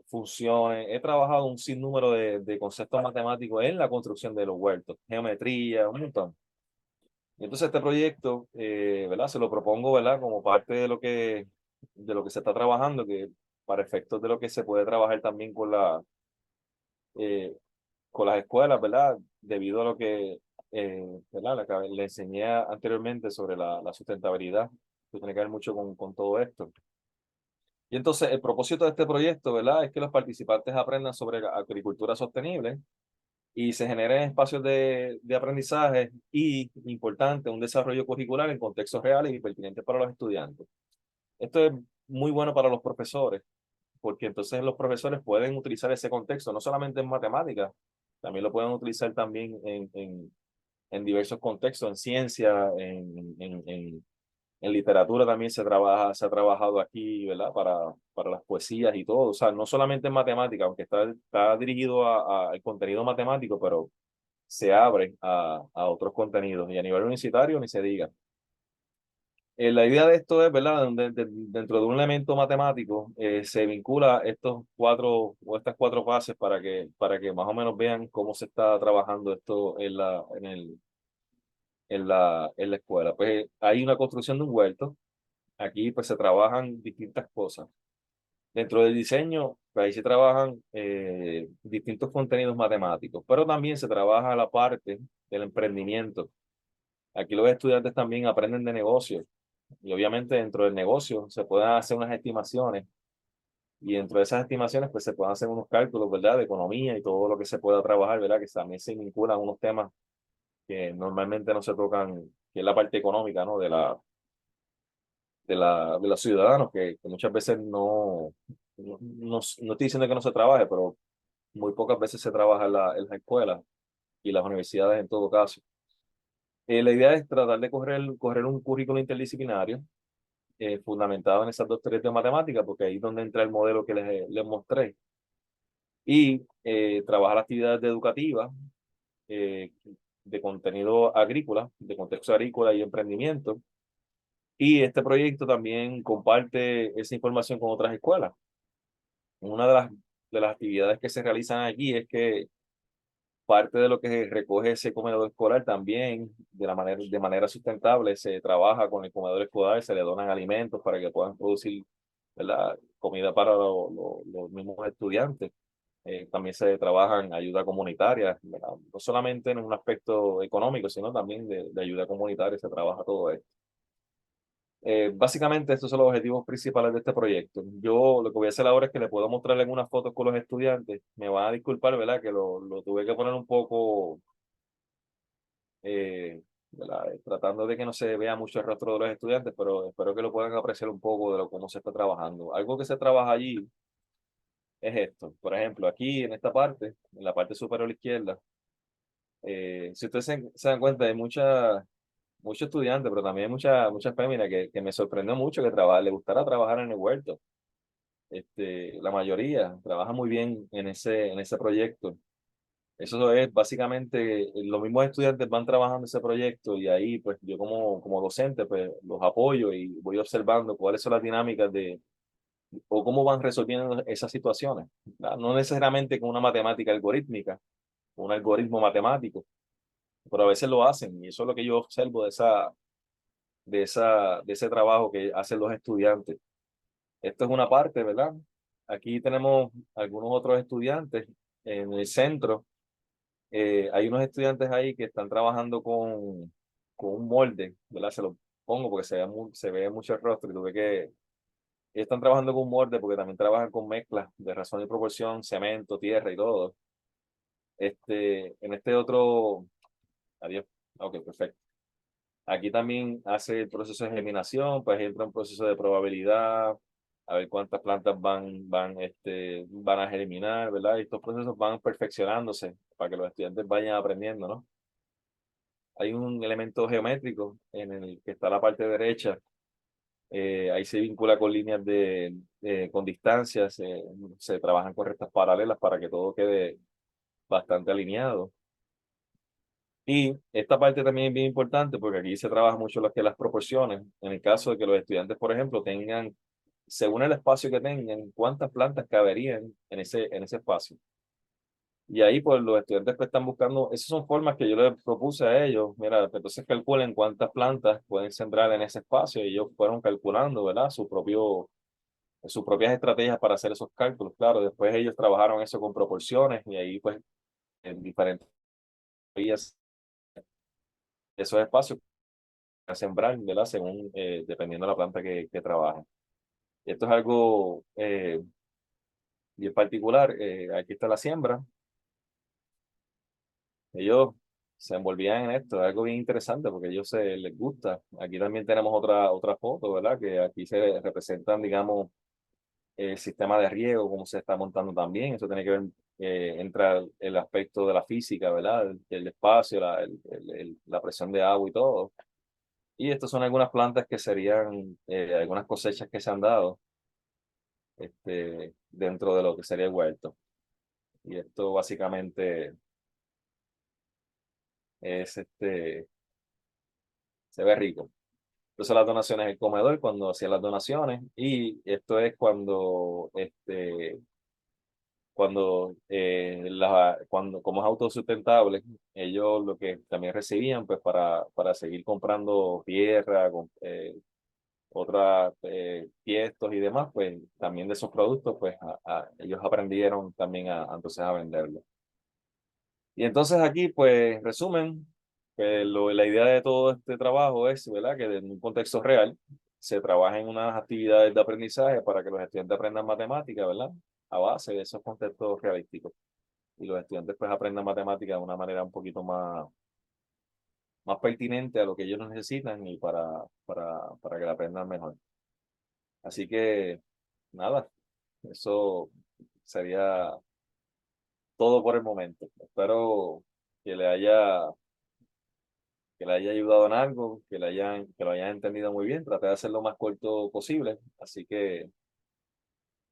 Speaker 2: funciones. He trabajado un sinnúmero de conceptos matemáticos en la construcción de los huertos, geometría, un montón. Y entonces este proyecto, ¿verdad? Se lo propongo, ¿verdad? Como parte de lo que se está trabajando, que para efectos de lo que se puede trabajar también eh, con las escuelas, ¿verdad? Debido a lo que, ¿verdad? Le enseñé anteriormente sobre la sustentabilidad, que tiene que ver mucho con todo esto. Y entonces el propósito de este proyecto, ¿verdad? Es que los participantes aprendan sobre agricultura sostenible y se generen espacios de aprendizaje y, importante, un desarrollo curricular en contextos reales y pertinentes para los estudiantes. Esto es muy bueno para los profesores, porque entonces los profesores pueden utilizar ese contexto, no solamente en matemáticas, también lo pueden utilizar también en diversos contextos, en ciencia, en literatura también se ha trabajado aquí, ¿verdad? Para las poesías y todo, o sea, no solamente en matemática, aunque está dirigido al contenido matemático, pero se abre a otros contenidos y a nivel universitario ni se diga. La idea de esto es, ¿verdad? Dentro de un elemento matemático se vincula estos cuatro o estas cuatro fases para que más o menos vean cómo se está trabajando esto en la escuela. Pues hay una construcción de un huerto. Aquí pues se trabajan distintas cosas. Dentro del diseño, pues ahí se trabajan distintos contenidos matemáticos, pero también se trabaja la parte del emprendimiento. Aquí los estudiantes también aprenden de negocios y obviamente dentro del negocio se pueden hacer unas estimaciones y dentro de esas estimaciones pues se pueden hacer unos cálculos, ¿verdad? De economía y todo lo que se pueda trabajar, ¿verdad? Que también se vinculan a unos temas que normalmente no se tocan, que es la parte económica, ¿no? De los ciudadanos, que muchas veces no estoy diciendo que no se trabaje, pero muy pocas veces se trabaja en la escuelas y las universidades en todo caso. La idea es tratar de correr un currículo interdisciplinario fundamentado en esas dos teorías de matemáticas, porque ahí es donde entra el modelo que les mostré, y trabajar actividades educativas eh, de contenido agrícola, de contexto agrícola y emprendimiento. Y este proyecto también comparte esa información con otras escuelas. Una de las actividades que se realizan aquí es que parte de lo que recoge ese comedor escolar también, de manera sustentable, se trabaja con el comedor escolar, se le donan alimentos para que puedan producir, ¿verdad? Comida para los mismos estudiantes. También se trabaja en ayuda comunitaria, ¿verdad? No solamente en un aspecto económico, sino también de ayuda comunitaria se trabaja todo esto. Básicamente estos son los objetivos principales de este proyecto. Yo lo que voy a hacer ahora es que le puedo mostrar algunas fotos con los estudiantes. Me van a disculpar, ¿verdad? Que lo tuve que poner un poco, ¿verdad? Tratando de que no se vea mucho el rostro de los estudiantes, pero espero que lo puedan apreciar un poco de lo cómo se está trabajando. Algo que se trabaja allí es esto. Por ejemplo, aquí en esta parte, en la parte superior a la izquierda, si ustedes se dan cuenta, hay muchos estudiantes, pero también muchas féminas que me sorprendió mucho que le gustara trabajar en el huerto. La mayoría trabaja muy bien en ese proyecto. Eso es básicamente, los mismos estudiantes van trabajando ese proyecto y ahí pues yo como docente pues los apoyo y voy observando cuáles son las dinámicas o cómo van resolviendo esas situaciones. ¿Verdad? No necesariamente con una matemática algorítmica, un algoritmo matemático, pero a veces lo hacen y eso es lo que yo observo de ese trabajo que hacen los estudiantes. Esto es una parte, ¿verdad? Aquí tenemos algunos otros estudiantes en el centro. Hay unos estudiantes ahí que están trabajando con un molde, ¿verdad? Se lo pongo porque se ve mucho el rostro y tuve que... Ellos están trabajando con un molde porque también trabajan con mezclas de razón y proporción, cemento, tierra y todo. En este otro... Adiós. Ok, perfecto. Aquí también hace el proceso de germinación, pues entra un proceso de probabilidad, a ver cuántas plantas van a germinar, ¿verdad? Y estos procesos van perfeccionándose para que los estudiantes vayan aprendiendo, ¿no? Hay un elemento geométrico en el que está la parte derecha, ahí se vincula con líneas con distancias, se trabajan con rectas paralelas para que todo quede bastante alineado. Y esta parte también es bien importante porque aquí se trabaja mucho las proporciones. En el caso de que los estudiantes, por ejemplo, tengan, según el espacio que tengan, cuántas plantas caberían en ese espacio. Y ahí, pues, los estudiantes que están buscando, esas son formas que yo les propuse a ellos. Mira, pues, entonces calculen cuántas plantas pueden sembrar en ese espacio. Y ellos fueron calculando, ¿verdad? Sus propias estrategias para hacer esos cálculos. Claro, después ellos trabajaron eso con proporciones y ahí, pues, en diferentes vías, esos espacios a sembrar, ¿verdad? Según, dependiendo de la planta que trabajen. Esto es algo bien particular. Aquí está la siembra. Ellos se envolvían en esto, es algo bien interesante porque a ellos les gusta. Aquí también tenemos otra foto, ¿verdad? Que aquí se representan, digamos, el sistema de riego, cómo se está montando también. Eso tiene que ver, entra el aspecto de la física, ¿verdad? El espacio, la presión de agua y todo. Y estas son algunas plantas que serían algunas cosechas que se han dado dentro de lo que sería el huerto. Y esto básicamente es se ve rico. Entonces las donaciones el comedor cuando hacía las donaciones y esto es cuando como es autosustentable, ellos lo que también recibían pues para seguir comprando tierra, otras tiestos y demás, pues también de esos productos, pues ellos aprendieron también entonces a venderlo. Y entonces aquí, pues, resumen, la idea de todo este trabajo es, ¿verdad?, que en un contexto real se trabaja en unas actividades de aprendizaje para que los estudiantes aprendan matemáticas, ¿verdad?, a base de esos contextos realísticos. Y los estudiantes, pues, aprendan matemáticas de una manera un poquito más pertinente a lo que ellos necesitan y para que la aprendan mejor. Así que, nada, eso sería todo por el momento. Espero que que le haya ayudado en algo, que lo hayan entendido muy bien. Traté de hacerlo lo más corto posible. Así que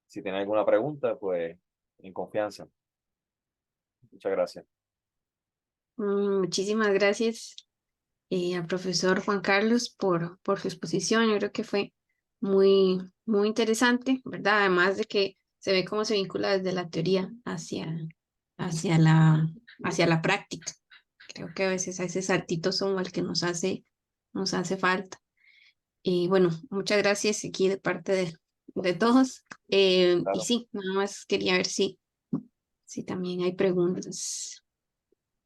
Speaker 2: si tienen alguna pregunta, pues en confianza. Muchas gracias.
Speaker 1: Muchísimas gracias al profesor Juan Carlos por su exposición. Yo creo que fue muy interesante, ¿verdad? Además de que se ve cómo se vincula desde la teoría hacia hacia la práctica. Creo que a veces a ese saltito son el que nos hace falta. Y bueno, muchas gracias aquí de parte de todos. Y
Speaker 2: Claro,
Speaker 1: sí, nada más quería ver si también hay preguntas.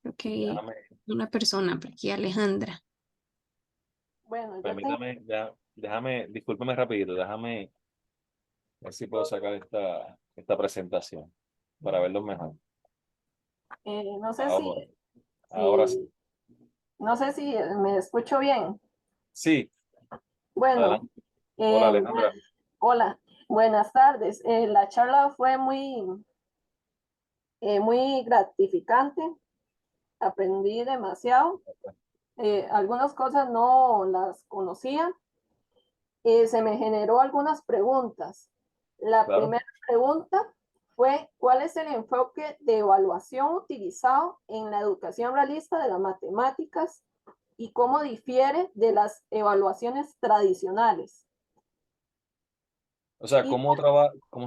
Speaker 1: Creo que hay
Speaker 2: déjame,
Speaker 1: una persona por aquí, Alejandra.
Speaker 3: Bueno, yo tengo,
Speaker 2: permítame, déjame, discúlpeme rapidito, déjame ver si puedo sacar esta presentación para verlo mejor.
Speaker 3: no sé
Speaker 2: Ahora, ahora sí.
Speaker 3: si, no sé si me escucho bien.
Speaker 2: Sí,
Speaker 3: Bueno,
Speaker 2: adelante. Hola,
Speaker 3: eh,
Speaker 2: Alejandra.
Speaker 3: hola, buenas tardes. La charla fue muy gratificante. Aprendí demasiado. Algunas cosas no las conocía. Se me generó algunas preguntas. La
Speaker 2: Claro.
Speaker 3: primera pregunta fue, ¿cuál es el enfoque de evaluación utilizado en la educación realista de las matemáticas y cómo difiere de las evaluaciones tradicionales?
Speaker 2: O sea,
Speaker 3: Y,
Speaker 2: cómo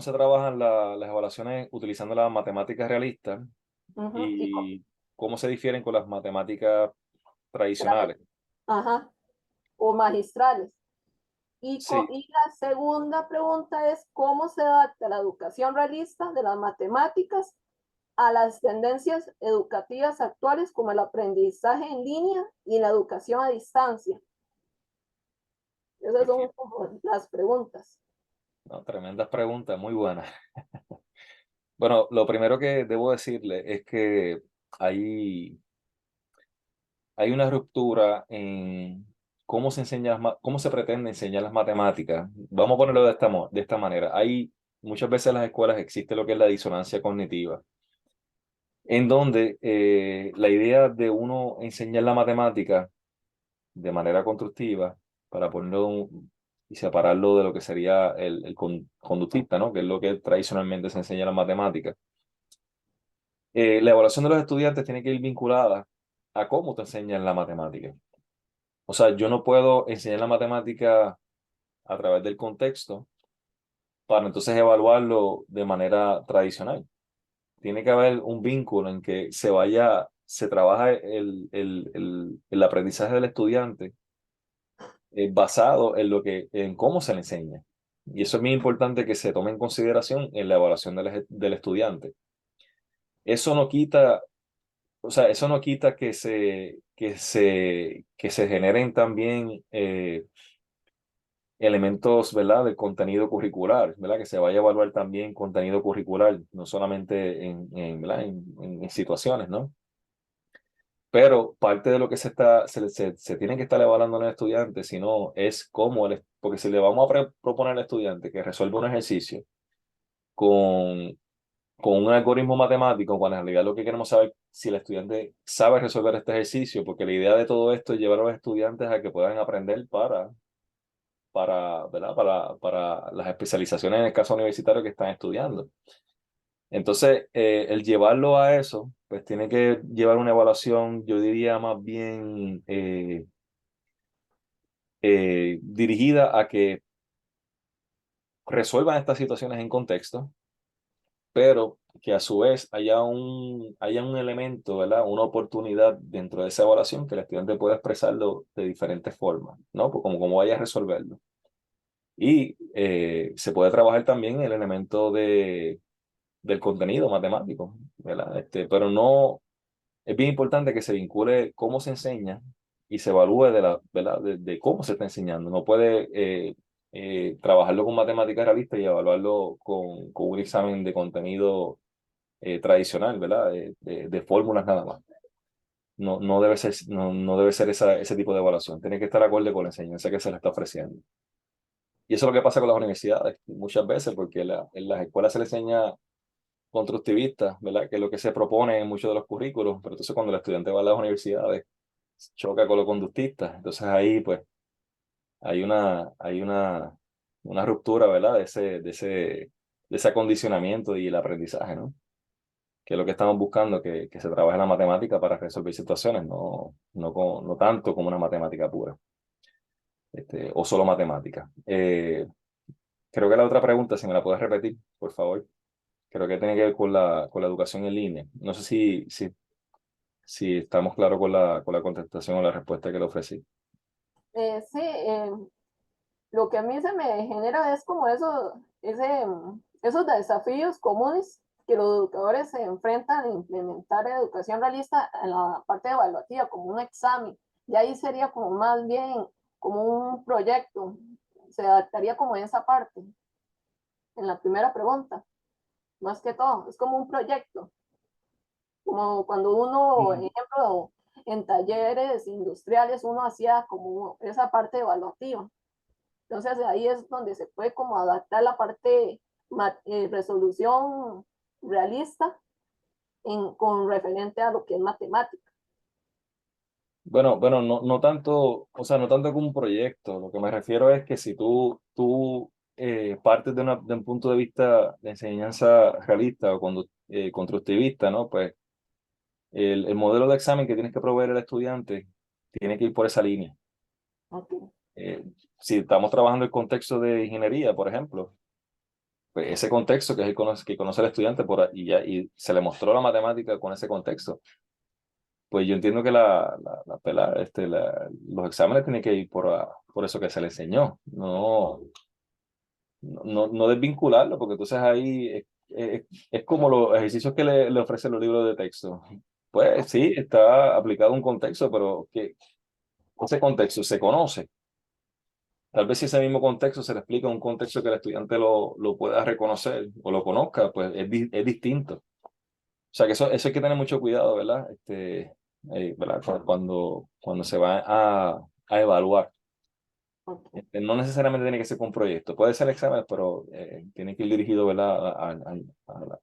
Speaker 2: se trabajan las evaluaciones utilizando las matemáticas realistas
Speaker 3: ujú,
Speaker 2: y cómo se difieren con las matemáticas tradicionales.
Speaker 3: ajá, o magistrales.
Speaker 2: Sí,
Speaker 3: Y la segunda pregunta es, ¿cómo se adapta la educación realista de las matemáticas a las tendencias educativas actuales como el aprendizaje en línea y la educación a distancia? Esas son
Speaker 2: perfecto.
Speaker 3: como las preguntas.
Speaker 2: No, tremendas preguntas, muy buenas. Bueno, lo primero que debo decirle es que hay, hay una ruptura en cómo se enseña, cómo se pretende enseñar las matemáticas. Vamos a ponerlo de esta manera. Hay muchas veces en las escuelas existe lo que es la disonancia cognitiva en donde la idea de uno enseñar la matemática de manera constructiva para y separarlo de lo que sería el conductista, ¿no? Que es lo que tradicionalmente se enseña en la matemática. La evaluación de los estudiantes tiene que ir vinculada a cómo te enseñan la matemática. O sea, yo no puedo enseñar la matemática a través del contexto para entonces evaluarlo de manera tradicional. Tiene que haber un vínculo en que se trabaja el aprendizaje del estudiante basado en en cómo se le enseña. Y eso es muy importante que se tome en consideración en la evaluación del estudiante. Eso no quita, o sea, eso no quita que se generen también elementos, ¿verdad?, del contenido curricular, ¿verdad? Que se vaya a evaluar también contenido curricular, no solamente ¿verdad?, en situaciones, ¿no? Pero parte de lo que se tiene que estar evaluando en el estudiante, sino es cómo, porque si le vamos a proponer al estudiante que resuelva un ejercicio con, con un algoritmo matemático, cuando en realidad lo que queremos saber si el estudiante sabe resolver este ejercicio, porque la idea de todo esto es llevar a los estudiantes a que puedan aprender ¿verdad? Para las especializaciones en el caso universitario que están estudiando. Entonces, el llevarlo a eso pues tiene que llevar una evaluación, yo diría más bien dirigida a que resuelvan estas situaciones en contexto, pero que a su vez haya un elemento, ¿verdad? Una oportunidad dentro de esa evaluación que el estudiante pueda expresarlo de diferentes formas, ¿no? Pues como vaya a resolverlo. Y se puede trabajar también el elemento del contenido matemático, ¿verdad? Pero no, es bien importante que se vincule cómo se enseña y se evalúe ¿verdad? De cómo se está enseñando. No puede trabajarlo con matemáticas realistas y evaluarlo con un examen de contenido tradicional, ¿verdad? De fórmulas nada más. No debe ser, no debe ser ese tipo de evaluación. Tiene que estar acorde con la enseñanza que se le está ofreciendo. Y eso es lo que pasa con las universidades muchas veces, porque en las escuelas se le enseña constructivista, ¿verdad? Que es lo que se propone en muchos de los currículos, pero entonces cuando el estudiante va a las universidades choca con los conductistas. Entonces ahí pues hay una ruptura, ¿verdad? De ese acondicionamiento y el aprendizaje, ¿no? Que es lo que estamos buscando, que se trabaje la matemática para resolver situaciones, no tanto como una matemática pura, o solo matemática. Creo que la otra pregunta, si me la puedes repetir, por favor, creo que tiene que ver con la educación en línea. No sé si estamos claros con la contestación o la respuesta que le ofrecí.
Speaker 3: Sí, lo que a mí se me genera es como esos desafíos comunes que los educadores se enfrentan a implementar educación realista en la parte evaluativa, como un examen. Y ahí sería como más bien como un proyecto, se adaptaría como en esa parte, en la primera pregunta, más que todo, es como un proyecto, como cuando uno, ejemplo, en talleres industriales uno hacía como esa parte evaluativa. Entonces ahí es donde se puede como adaptar la parte resolución realista con referente a lo que es matemática.
Speaker 2: Bueno, no tanto, o sea, no tanto como un proyecto. Lo que me refiero es que si tú partes de un punto de vista de enseñanza realista o constructivista, ¿no? Pues el modelo de examen que tienes que proveer el estudiante tiene que ir por esa línea.
Speaker 3: Okay.
Speaker 2: Eh, si estamos trabajando el contexto de ingeniería, por ejemplo, pues ese contexto que es que conoce el estudiante y se le mostró la matemática con ese contexto, pues yo entiendo que los exámenes tienen que ir por eso que se le enseñó, no desvincularlo, porque entonces ahí es como los ejercicios que le ofrecen los libros de texto. Pues sí, está aplicado a un contexto, pero que ese contexto se conoce. Tal vez si ese mismo contexto se le explica en un contexto que el estudiante lo pueda reconocer o lo conozca, pues es distinto. O sea que eso hay que tener mucho cuidado, ¿verdad? ¿Verdad? Cuando se va a evaluar.
Speaker 3: Okay.
Speaker 2: No necesariamente tiene que ser con un proyecto, puede ser examen, pero tiene que ir dirigido, ¿verdad?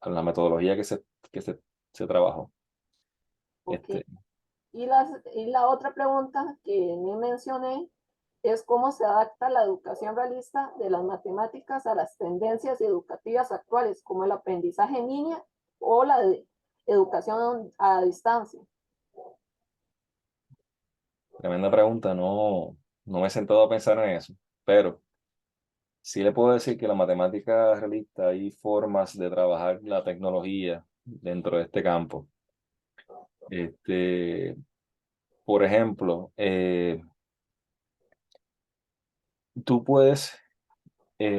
Speaker 2: A la metodología que se trabajó.
Speaker 3: Okay.
Speaker 2: Este,
Speaker 3: Y la otra pregunta que me mencioné es cómo se adapta la educación realista de las matemáticas a las tendencias educativas actuales, como el aprendizaje en línea o la educación a distancia.
Speaker 2: Tremenda pregunta, no me he sentado a pensar en eso, pero sí le puedo decir que la matemática realista hay formas de trabajar la tecnología dentro de este campo. Este, por ejemplo, tú puedes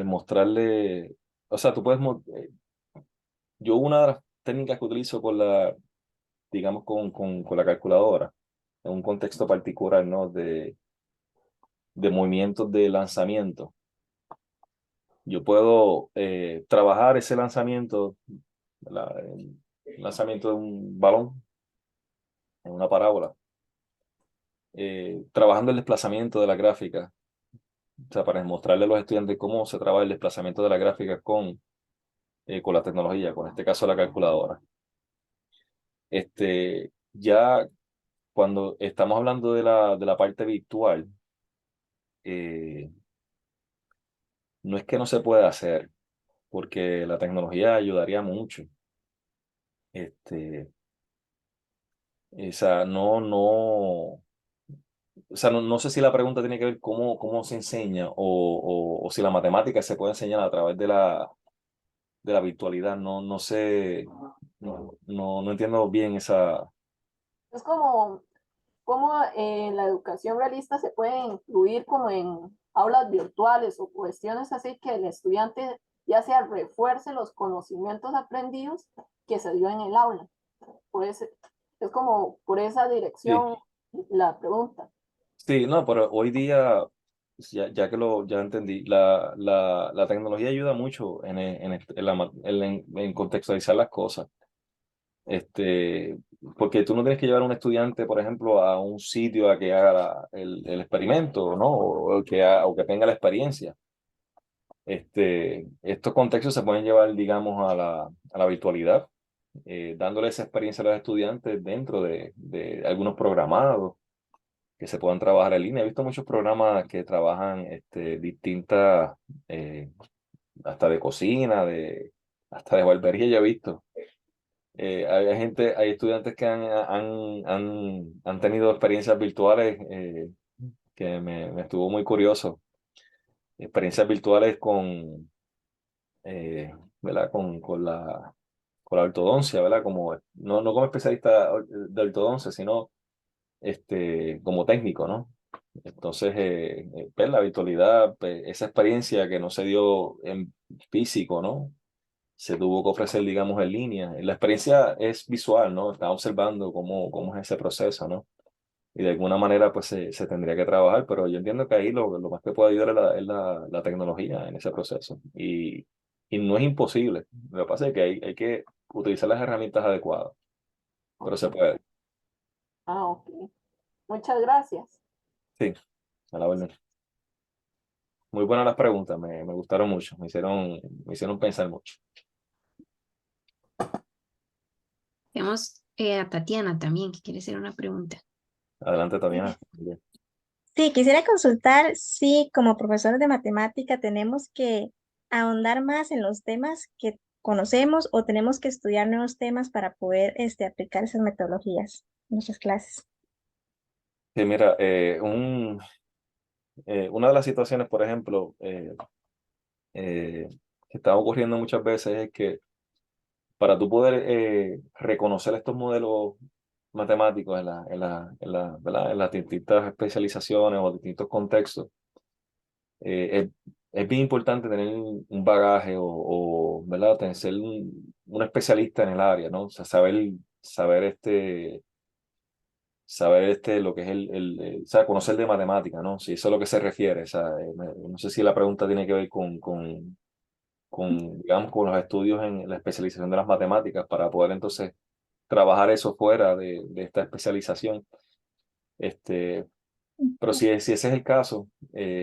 Speaker 2: mostrarle, o sea, yo una de las técnicas que utilizo digamos, con la calculadora, en un contexto particular, ¿no? De movimientos de lanzamiento. Yo puedo trabajar ese lanzamiento, el lanzamiento de un balón en una parábola, trabajando el desplazamiento de la gráfica, o sea, para mostrarle a los estudiantes cómo se trabaja el desplazamiento de la gráfica con la tecnología, con este caso la calculadora. Ya cuando estamos hablando de la parte virtual, eh, no es que no se pueda hacer, porque la tecnología ayudaría mucho. Este, O sea, o sea, no sé si la pregunta tiene que ver cómo se enseña o si la matemática se puede enseñar a través de la virtualidad. No sé, no entiendo bien esa.
Speaker 3: Es como cómo la educación realista se puede incluir como en aulas virtuales o cuestiones así que el estudiante ya sea refuerce los conocimientos aprendidos que se dio en el aula. Pues es como por esa
Speaker 2: Sí,
Speaker 3: dirección la pregunta.
Speaker 2: sí, no, pero hoy día, ya que ya entendí, la tecnología ayuda mucho en contextualizar las cosas. Porque tú no tienes que llevar a un estudiante, por ejemplo, a un sitio a que haga el experimento, ¿no? O que tenga la experiencia. Estos contextos se pueden llevar, digamos, a la virtualidad, dándole esa experiencia a los estudiantes dentro de algunos programados que se puedan trabajar en línea. He visto muchos programas que trabajan distintas, eh, hasta de cocina, hasta de barbería, ya he visto. Hay estudiantes que han tenido experiencias virtuales que me estuvo muy curioso. Experiencias virtuales eh, ¿verdad? Con la ortodoncia, ¿verdad? No como especialista de ortodoncia, sino como técnico, ¿no? Entonces, pues, la virtualidad, pues, esa experiencia que no se dio en físico, ¿no? Se tuvo que ofrecer, digamos, en línea. La experiencia es visual, ¿no? Está observando cómo es ese proceso, ¿no? Y de alguna manera, pues, se tendría que trabajar, pero yo entiendo que ahí lo más que puede ayudar es la tecnología en ese proceso. Y no es imposible. Lo que pasa es que hay que utilizar las herramientas adecuadas, pero se puede.
Speaker 3: Ah, ok. Muchas gracias.
Speaker 2: Sí, a la orden. Muy buenas las preguntas, me gustaron mucho, me hicieron pensar mucho.
Speaker 1: Tenemos a Tatiana también, que quiere hacer una pregunta.
Speaker 2: Adelante, Tatiana.
Speaker 4: Sí, quisiera consultar si como profesores de matemática tenemos que ahondar más en los temas que conocemos o tenemos que estudiar nuevos temas para poder aplicar esas metodologías en nuestras clases.
Speaker 2: Sí, mira, una de las situaciones, por ejemplo, que está ocurriendo muchas veces es que para tú poder reconocer estos modelos matemáticos ¿verdad? En las distintas especializaciones o distintos contextos, es bien importante tener un bagaje ¿verdad? Ser un especialista en el área, ¿no? O sea, saber lo que es o sea, conocer de matemática, ¿no? Si eso es a lo que se refiere, o sea, no sé si la pregunta tiene que ver digamos, con los estudios en la especialización de las matemáticas para poder entonces trabajar eso fuera de esta especialización. Este, pero si ese es el caso,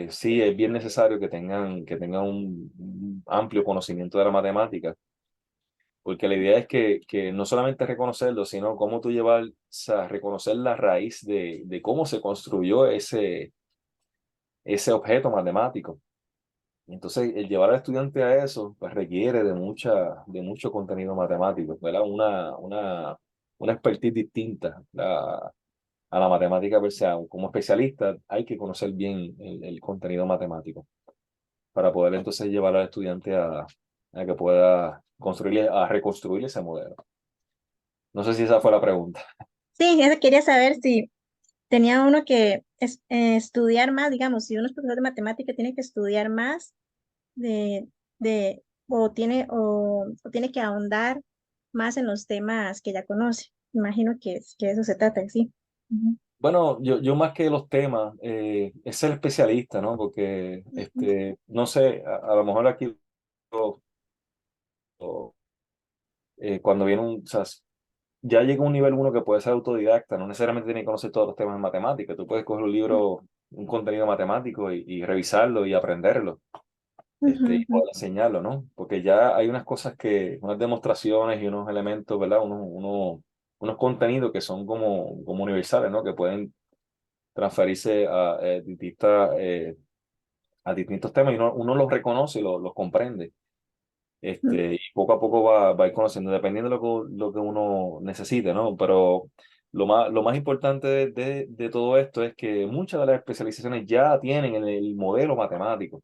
Speaker 2: sí es bien necesario que tengan un amplio conocimiento de la matemática, porque la idea es que no solamente reconocerlo, sino cómo tú llevar, o sea, reconocer la raíz de cómo se construyó ese objeto matemático. Entonces, el llevar al estudiante a eso, pues requiere de mucho contenido matemático, ¿verdad? Una expertise distinta a la matemática per se. Como especialista, hay que conocer bien el contenido matemático para poder entonces llevar al estudiante a que pueda a reconstruir ese modelo. No sé si esa fue la pregunta.
Speaker 4: Sí, eso quería saber si tenía uno que estudiar más, digamos, si uno es profesor de matemática tiene que estudiar más de, o tiene que ahondar más en los temas que ya conoce. Imagino que de eso se trata, sí. Ujú.
Speaker 2: Bueno, yo más que los temas, es ser especialista, ¿no? Porque,
Speaker 4: Ujú.
Speaker 2: no sé, a lo mejor aquí cuando viene o sea, ya llega un nivel uno que puede ser autodidacta, no necesariamente tiene que conocer todos los temas de matemáticas. Tú puedes coger un libro, un contenido matemático y revisarlo y aprenderlo,
Speaker 4: Ujú,
Speaker 2: y
Speaker 4: ujú.
Speaker 2: poder enseñarlo, ¿no? Porque ya hay unas cosas unas demostraciones y unos elementos, ¿verdad? Unos contenidos que son como universales, ¿no? Que pueden transferirse a distintos temas y uno los reconoce y los comprende. Y poco a poco va a ir conociendo, dependiendo de lo que uno necesite, ¿no? Pero lo más importante de todo esto es que muchas de las especializaciones ya tienen el modelo matemático.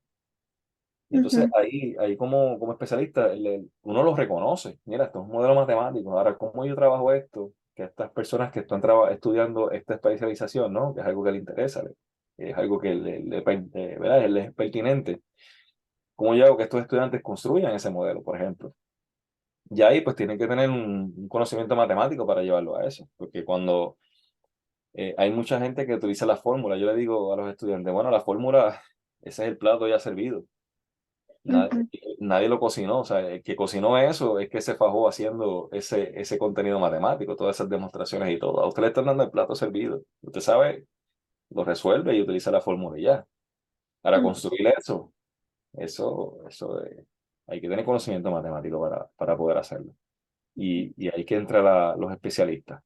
Speaker 2: Y entonces
Speaker 4: Ujú.
Speaker 2: ahí como especialista, uno lo reconoce. Mira, esto es un modelo matemático. Ahora, ¿cómo yo trabajo esto? Que estas personas que están estudiando esta especialización, ¿no? Que es algo que le interesa, es algo que ¿verdad? Le es pertinente. ¿Cómo yo hago que estos estudiantes construyan ese modelo, por ejemplo? Y ahí pues tienen que tener un conocimiento matemático para llevarlo a eso. Porque cuando hay mucha gente que utiliza la fórmula, yo le digo a los estudiantes, bueno, la fórmula, ese es el plato ya servido. Nadie,
Speaker 4: Ujú.
Speaker 2: nadie lo cocinó, o sea, el que cocinó eso es que se fajó haciendo ese contenido matemático, todas esas demostraciones y todo. A usted le están dando el plato servido. Usted sabe, lo resuelve y utiliza la fórmula y ya. Para
Speaker 4: Ujú.
Speaker 2: construir eso hay que tener conocimiento matemático para poder hacerlo. Y ahí que entran los especialistas.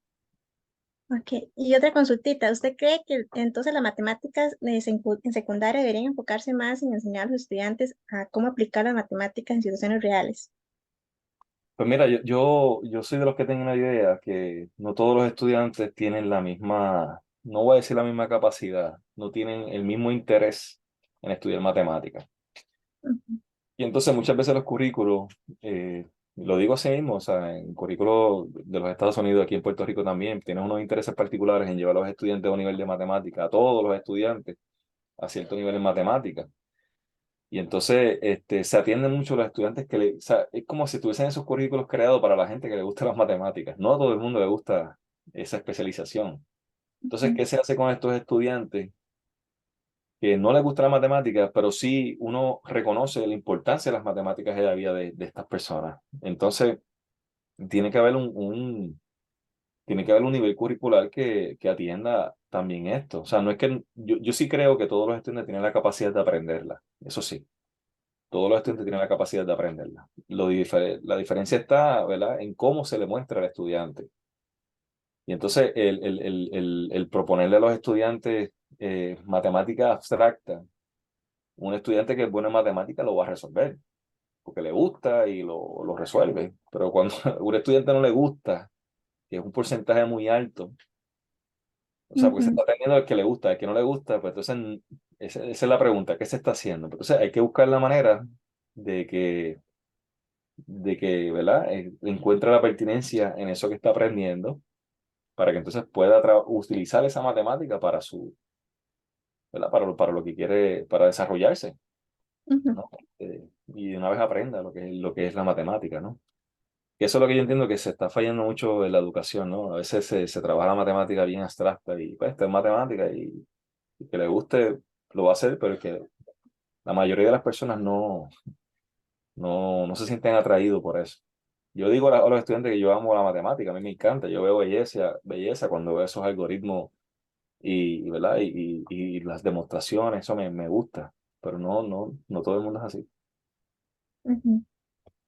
Speaker 4: Ok, y otra consultita, ¿usted cree que entonces las matemáticas en secundaria deberían enfocarse más en enseñar a los estudiantes a cómo aplicar las matemáticas en situaciones reales?
Speaker 2: Pues mira, yo soy de los que tengo una idea que no todos los estudiantes tienen la misma, no voy a decir la misma capacidad, no tienen el mismo interés en estudiar matemáticas.
Speaker 4: Ujú.
Speaker 2: Y entonces muchas veces los currículos, lo digo así mismo, o sea, en currículos de los Estados Unidos, aquí en Puerto Rico también, tienen unos intereses particulares en llevar a los estudiantes a un nivel de matemática, a todos los estudiantes a cierto nivel en matemática. Y entonces se atienden mucho los estudiantes o sea, es como si tuviesen esos currículos creados para la gente que le gusta las matemáticas. No a todo el mundo le gusta esa especialización. Entonces,
Speaker 4: Ujú.
Speaker 2: ¿qué se hace con estos estudiantes que no les gusta la matemática, pero sí uno reconoce la importancia de las matemáticas en la vida de estas personas? Entonces, tiene que haber tiene que haber un nivel curricular que atienda también esto. O sea, no es que yo sí creo que todos los estudiantes tienen la capacidad de aprenderla. Eso sí. Todos los estudiantes tienen la capacidad de aprenderla. La diferencia está, ¿verdad?, en cómo se le muestra al estudiante. Y entonces el proponerle a los estudiantes matemática abstracta, un estudiante que es bueno en matemática lo va a resolver, porque le gusta y lo resuelve. Pero cuando a un estudiante no le gusta, que es un porcentaje muy alto, o sea, porque se
Speaker 4: Ujú.
Speaker 2: está teniendo el que le gusta, el que no le gusta, pues entonces esa es la pregunta, ¿qué se está haciendo? Entonces hay que buscar la manera de que, ¿verdad? Encuentre la pertinencia en eso que está aprendiendo para que entonces pueda utilizar esa matemática para ¿verdad? Para lo que quiere, para desarrollarse,
Speaker 4: Ujú.
Speaker 2: ¿no? Y de una vez aprenda lo que es la matemática, ¿no? Que eso es lo que yo entiendo que se está fallando mucho en la educación, ¿no? A veces se trabaja la matemática bien abstracta y pues esta es matemática y que le guste lo va a hacer, pero es que la mayoría de las personas no se sienten atraídos por eso. Yo digo a los estudiantes que yo amo la matemática, a mí me encanta, yo veo belleza cuando veo esos algoritmos ¿verdad? Y las demostraciones, eso me gusta, pero no todo el mundo es así.
Speaker 4: Ujú.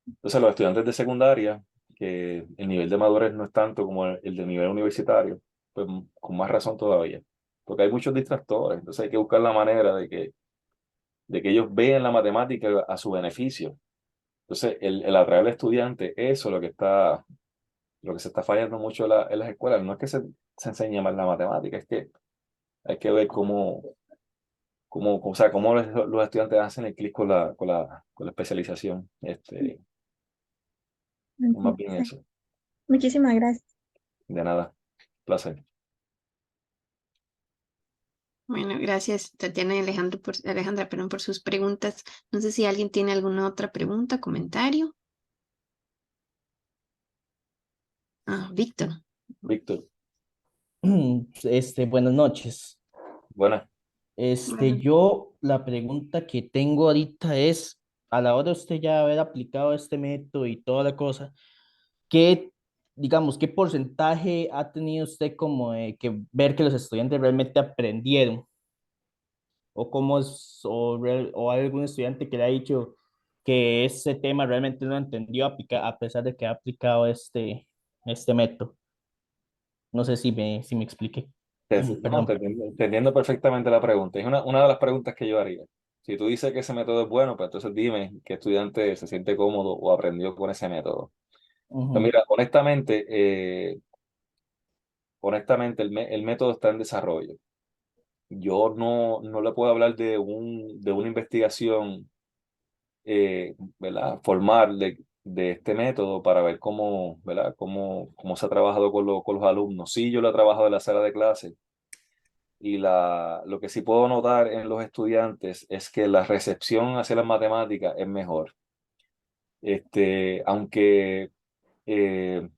Speaker 2: Entonces los estudiantes de secundaria, que el nivel de madurez no es tanto como el del nivel universitario, pues con más razón todavía, porque hay muchos distractores, entonces hay que buscar la manera de que ellos vean la matemática a su beneficio. Entonces el atraer al estudiante, eso es lo que se está fallando mucho en las escuelas. No es que se enseñe mal la matemática, es que hay que ver o sea, cómo los estudiantes hacen el clic con la especialización. Más
Speaker 4: Ujú.
Speaker 2: bien
Speaker 4: Sí.
Speaker 2: eso.
Speaker 4: Muchísimas gracias.
Speaker 2: De nada. Placer.
Speaker 1: Bueno, gracias Tatiana y Alejandra, perdón, por sus preguntas. No sé si alguien tiene alguna otra pregunta, comentario. Ah, Víctor.
Speaker 2: Víctor,
Speaker 5: Buenas noches.
Speaker 2: buena.
Speaker 1: Bueno,
Speaker 5: Yo la pregunta que tengo ahorita es, a la hora de usted ya haber aplicado este método y toda la cosa, ¿qué, digamos, qué porcentaje ha tenido usted como de que ver que los estudiantes realmente aprendieron? ¿O cómo es, o hay algún estudiante que le ha dicho que ese tema realmente no entendió a pesar de que ha aplicado este método? No sé si me expliqué.
Speaker 2: No,
Speaker 5: Perdón.
Speaker 2: te entiendo perfectamente la pregunta. Es una de las preguntas que yo haría. Si tú dices que ese método es bueno, pues entonces dime qué estudiante se siente cómodo o aprendió con ese método. Pues
Speaker 5: Ujú.
Speaker 2: mira, honestamente, honestamente, el método está en desarrollo. Yo no le puedo hablar de una investigación ¿verdad? Formal de este método para ver cómo, ¿verdad? Cómo se ha trabajado con los alumnos. Sí, yo lo he trabajado en la sala de clase y lo que sí puedo notar en los estudiantes es que la recepción hacia las matemáticas es mejor. Aunque eh,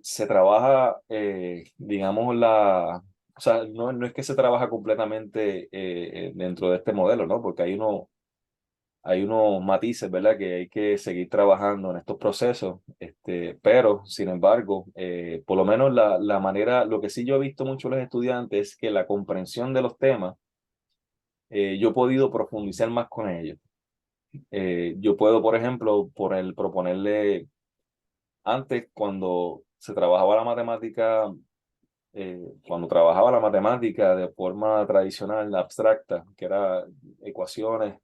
Speaker 2: se trabaja, digamos, o sea, no es que se trabaja completamente dentro de este modelo, ¿no? Porque hay unos matices, ¿verdad? Que hay que seguir trabajando en estos procesos, pero, sin embargo, por lo menos la manera, lo que sí yo he visto mucho en los estudiantes es que la comprensión de los temas, yo he podido profundizar más con ellos. Yo puedo, por ejemplo, proponerle, antes cuando se trabajaba la matemática, cuando trabajaba la matemática de forma tradicional, abstracta, que era ecuaciones,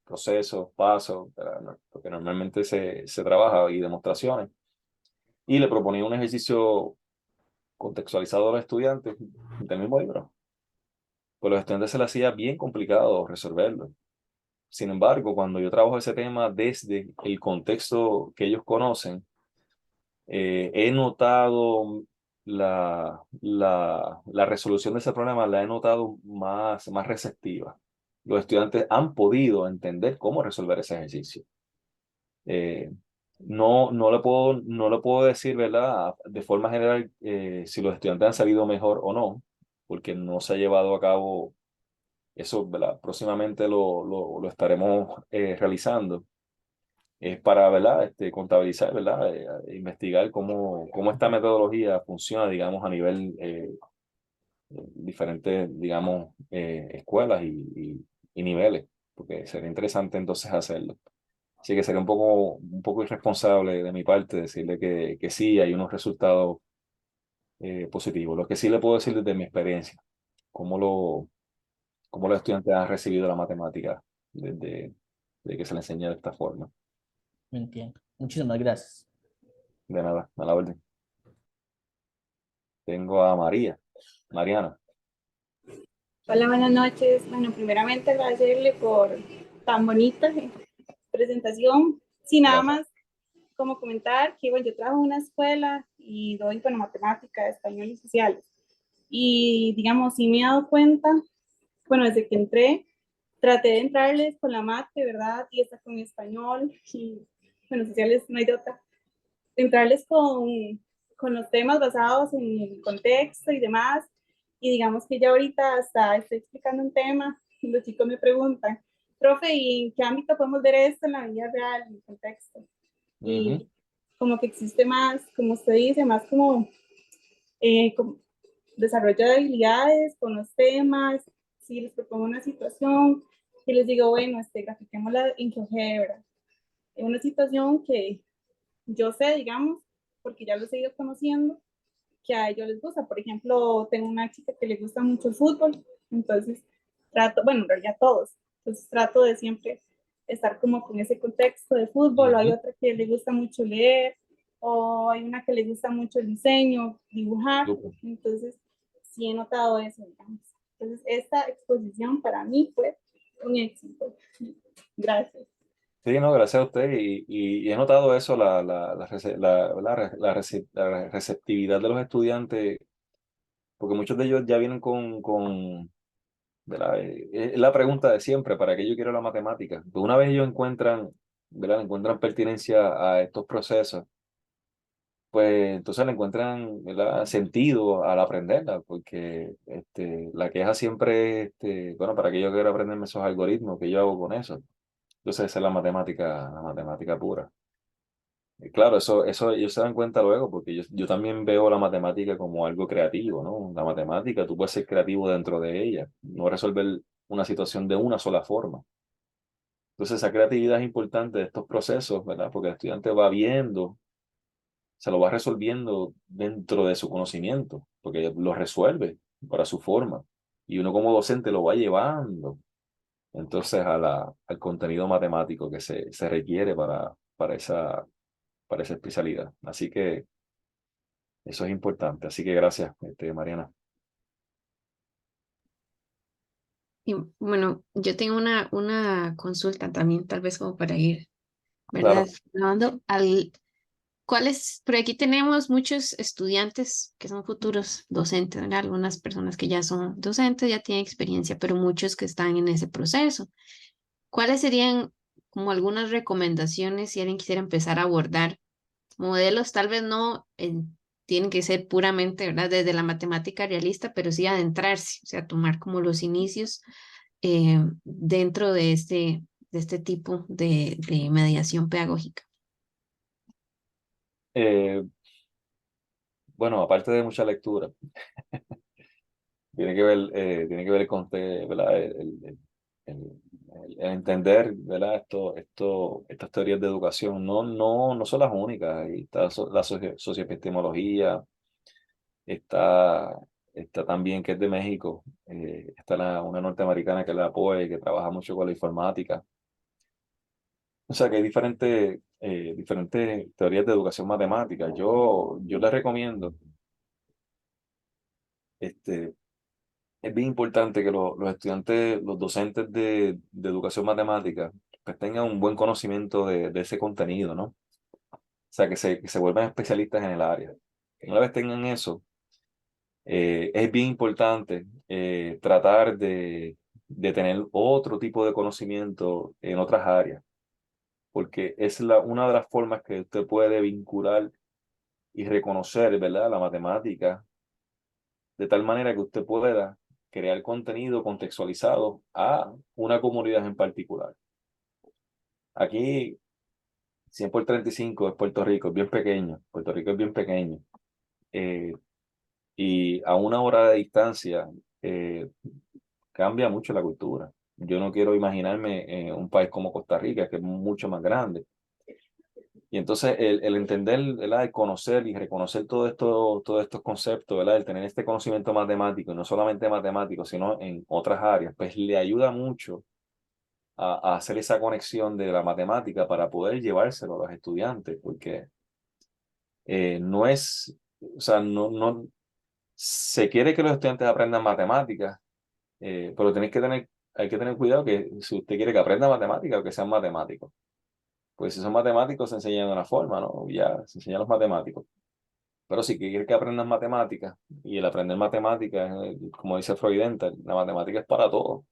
Speaker 2: procesos, pasos, ¿verdad? Porque normalmente se trabaja y demostraciones, y le proponía un ejercicio contextualizado a los estudiantes del mismo libro. Pues a los estudiantes se les hacía bien complicado resolverlo. Sin embargo, cuando yo trabajo ese tema desde el contexto que ellos conocen, he notado la resolución de ese problema, la he notado más receptiva. Los estudiantes han podido entender cómo resolver ese ejercicio. Eh, no le puedo decir, ¿verdad? De forma general, si los estudiantes han salido mejor o no, porque no se ha llevado a cabo eso, ¿verdad? Próximamente lo estaremos realizando. Es para, ¿verdad? Contabilizar, ¿verdad? Investigar cómo esta metodología funciona, digamos, a nivel diferentes, digamos, escuelas y niveles, porque sería interesante entonces hacerlo. Así que sería un poco irresponsable de mi parte decirle que sí, hay unos resultados positivos. Lo que sí le puedo decir desde mi experiencia, cómo, lo, cómo los estudiantes han recibido la matemática desde que se les enseña de esta forma.
Speaker 5: Me entiendo. Muchísimas gracias.
Speaker 2: De nada, a la orden. Tengo a Mariana.
Speaker 6: Hola, buenas noches. Bueno, primeramente agradecerle por tan bonita presentación. Sin nada
Speaker 2: Gracias.
Speaker 6: más como comentar que bueno, yo trabajo en una escuela y doy bueno, matemática, español y sociales. Y digamos, sí me he dado cuenta, bueno, desde que entré, traté de entrarles con la mate, ¿verdad? Y está con español y bueno, sociales no hay de otra. Entrarles con los temas basados en el contexto y demás. Y digamos que ya ahorita hasta estoy explicando un tema y los chicos me preguntan, profe, ¿y en qué ámbito podemos ver esto en la vida real, en el contexto? Y como que existe más, como usted dice, más como desarrollo de habilidades con los temas. Si les propongo una situación y les digo, bueno, grafiquémosla en GeoGebra. Es una situación que yo sé, digamos, porque ya los he ido conociendo, que a ellos les gusta. Por ejemplo, tengo una chica que le gusta mucho el fútbol, entonces trato, bueno, en realidad todos, entonces trato de siempre estar como con ese contexto de fútbol. Hay otra que le gusta mucho leer, o hay una que le gusta mucho el diseño, dibujar, entonces sí he notado eso, digamos. Entonces esta exposición para mí fue un éxito. Gracias.
Speaker 2: Sí, no, gracias a usted. Y he notado eso, la receptividad de los estudiantes, porque muchos de ellos ya vienen con ¿verdad? Es la pregunta de siempre, ¿para qué yo quiero la matemática? Pues una vez ellos encuentran, ¿verdad? Encuentran pertinencia a estos procesos, pues entonces le encuentran, ¿verdad? Sentido al aprenderla, porque la queja siempre es, bueno, ¿para qué yo quiero aprenderme esos algoritmos? ¿Qué yo hago con eso? Entonces esa es la matemática pura. Claro, eso ellos se dan cuenta luego, porque yo también veo la matemática como algo creativo, ¿no? La matemática, tú puedes ser creativo dentro de ella, no resolver una situación de una sola forma. Entonces esa creatividad es importante de estos procesos, ¿verdad? Porque el estudiante va viendo, se lo va resolviendo dentro de su conocimiento, porque lo resuelve para su forma. Y uno como docente lo va llevando entonces al contenido matemático que se requiere para esa especialidad. Así que Eso es importante. Así que gracias, Mariana.
Speaker 1: Y bueno, yo tengo una consulta también, tal vez como para ir, ¿verdad?
Speaker 2: Claro.
Speaker 1: Hablando pero aquí tenemos muchos estudiantes que son futuros docentes, ¿verdad? Algunas personas que ya son docentes, ya tienen experiencia, pero muchos que están en ese proceso. ¿Cuáles serían como algunas recomendaciones si alguien quisiera empezar a abordar modelos? Tal vez no tienen que ser puramente, ¿verdad? Desde la matemática realista, pero sí adentrarse, o sea, tomar como los inicios dentro de este tipo de mediación pedagógica.
Speaker 2: Eh, bueno, aparte de mucha lectura, tiene que ver el contexto, ¿verdad? El- el entender, ¿verdad? Estas teorías de educación no son las únicas. Ahí está la socioepistemología, está, está también que es de México, está una norteamericana que es la POE, que trabaja mucho con la informática. O sea que hay diferentes teorías de educación matemática. Yo les recomiendo, este, es bien importante que los estudiantes, los docentes de educación matemática, pues tengan un buen conocimiento de ese contenido, ¿no? O sea, que se vuelvan especialistas en el área. Una vez tengan eso, es bien importante tratar de tener otro tipo de conocimiento en otras áreas, porque es una de las formas que usted puede vincular y reconocer, ¿verdad? La matemática, de tal manera que usted pueda crear contenido contextualizado a una comunidad en particular. Aquí, 100 por 35 es Puerto Rico, es bien pequeño. Puerto Rico es bien pequeño. eh, y a una hora de distancia eh, cambia mucho la cultura. Yo no quiero imaginarme un país como Costa Rica, que es mucho más grande. Y entonces el entender, ¿verdad? El conocer y reconocer todos estos conceptos, ¿verdad? El tener este conocimiento matemático, y no solamente matemático, sino en otras áreas, pues le ayuda mucho a hacer esa conexión de la matemática para poder llevárselo a los estudiantes, porque no es, o sea, no, se quiere que los estudiantes aprendan matemáticas, pero hay que tener cuidado que si usted quiere que aprendan matemáticas o que sean matemáticos, pues si son matemáticos se enseñan de una forma, ¿no? Ya se enseñan los matemáticos. Pero si quiere que aprendan matemáticas, y el aprender matemáticas, como dice Freudenta, la matemática es para todo.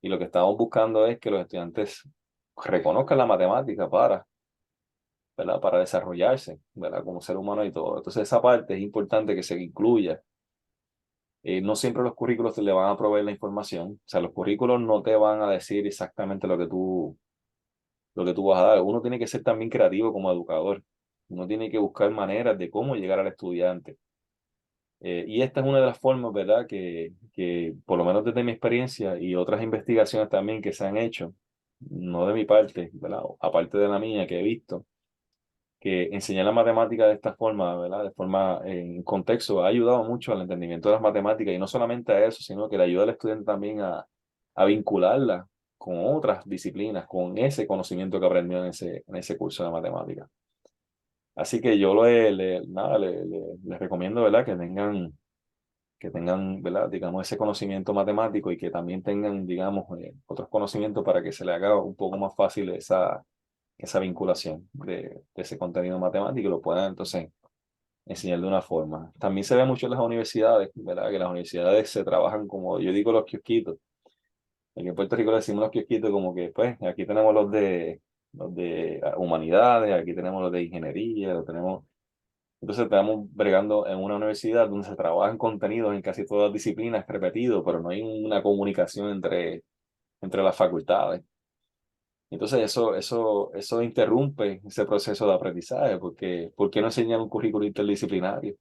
Speaker 2: Y lo que estamos buscando es que los estudiantes reconozcan la matemática ¿verdad? Para desarrollarse, ¿verdad? Como ser humano y todo. Entonces esa parte es importante que se incluya. No siempre los currículos te le van a proveer la información. O sea, los currículos no te van a decir exactamente lo que tú vas a dar. Uno tiene que ser también creativo como educador. Uno tiene que buscar maneras de cómo llegar al estudiante. Y esta es una de las formas, ¿verdad? Que por lo menos desde mi experiencia y otras investigaciones también que se han hecho, no de mi parte, ¿verdad? Aparte de la mía que he visto, que enseñar la matemática de esta forma, ¿verdad? De forma en contexto, ha ayudado mucho al entendimiento de las matemáticas y no solamente a eso, sino que le ayuda al estudiante también a vincularla con otras disciplinas, con ese conocimiento que aprendió en ese curso de matemáticas. Así que yo nada, les recomiendo, ¿verdad? Que tengan, ¿verdad? Digamos, ese conocimiento matemático y que también tengan, digamos, otros conocimientos para que se le haga un poco más fácil esa vinculación de ese contenido matemático y lo puedan entonces enseñar de una forma. También se ve mucho en las universidades, ¿verdad? Que las universidades se trabajan como, yo digo, los kiosquitos. Aquí en Puerto Rico le decimos los kiosquitos como que, pues, aquí tenemos los de humanidades, aquí tenemos los de ingeniería, lo tenemos. Entonces estamos bregando en una universidad donde se trabajan contenidos en casi todas las disciplinas repetidos, pero no hay una comunicación entre las facultades. Entonces eso interrumpe ese proceso de aprendizaje, porque ¿por qué no enseñan un currículo interdisciplinario?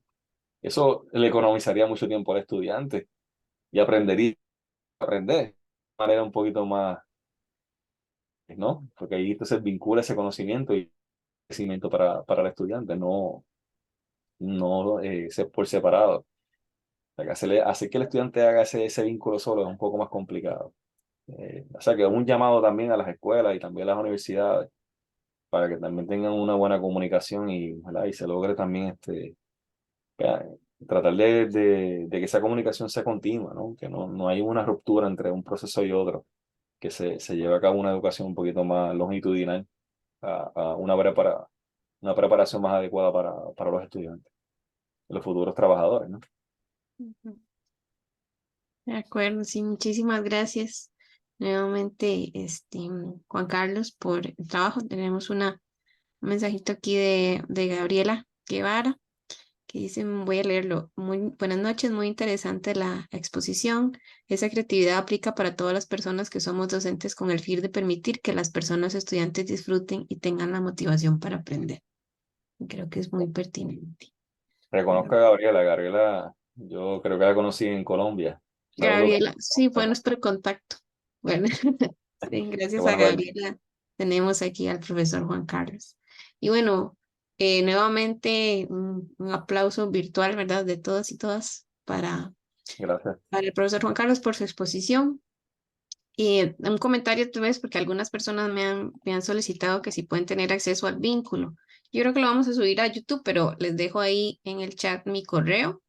Speaker 2: Eso le economizaría mucho tiempo al estudiante y aprendería a aprender de manera un poquito más, ¿no? Porque ahí entonces vincula ese conocimiento y conocimiento para el estudiante, no ser por separado. O sea, que hacer que el estudiante haga ese vínculo solo es un poco más complicado. O sea que es un llamado también a las escuelas y también a las universidades para que también tengan una buena comunicación y, ¿verdad? Y se logre también tratar de que esa comunicación sea continua, ¿no? Que no hay una ruptura entre un proceso y otro, que se lleve a cabo una educación un poquito más longitudinal, a una preparación más adecuada para los estudiantes, los futuros trabajadores, ¿no?
Speaker 1: Ujú. De acuerdo, sí, muchísimas gracias nuevamente, Juan Carlos, por el trabajo. Tenemos un mensajito aquí de Gabriela Guevara, que dice, voy a leerlo. Buenas noches, muy interesante la exposición. Esa creatividad aplica para todas las personas que somos docentes con el fin de permitir que las personas estudiantes disfruten y tengan la motivación para aprender. Creo que es muy pertinente.
Speaker 2: Reconozco a Gabriela, yo creo que la conocí en Colombia. Saludos.
Speaker 1: Gabriela, sí, fue nuestro contacto. Bueno, sí,
Speaker 2: Qué
Speaker 1: gracias a
Speaker 2: bueno verlo.
Speaker 1: Gabriela tenemos aquí al profesor Juan Carlos. Y bueno, nuevamente un aplauso virtual, ¿verdad? De todos y todas
Speaker 2: Gracias.
Speaker 1: para el profesor Juan Carlos por su exposición. Y un comentario tal vez, porque algunas personas me han solicitado que si pueden tener acceso al vínculo. Yo creo que lo vamos a subir a YouTube, pero les dejo ahí en el chat mi correo,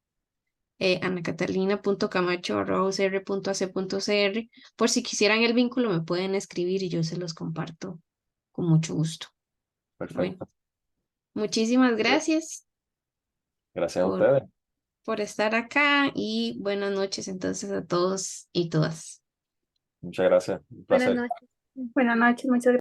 Speaker 1: anacatalina.camacho@ucr.ac.cr. Por si quisieran el vínculo, me pueden escribir y yo se los comparto con mucho gusto. Bueno,
Speaker 2: Perfecto.
Speaker 1: muchísimas gracias
Speaker 2: Gracias a
Speaker 1: por,
Speaker 2: ustedes.
Speaker 1: por estar acá y buenas noches entonces a todos y todas.
Speaker 2: Muchas gracias. Un
Speaker 4: Buenas
Speaker 2: placer.
Speaker 4: noches.
Speaker 6: Buenas noches, muchas gracias.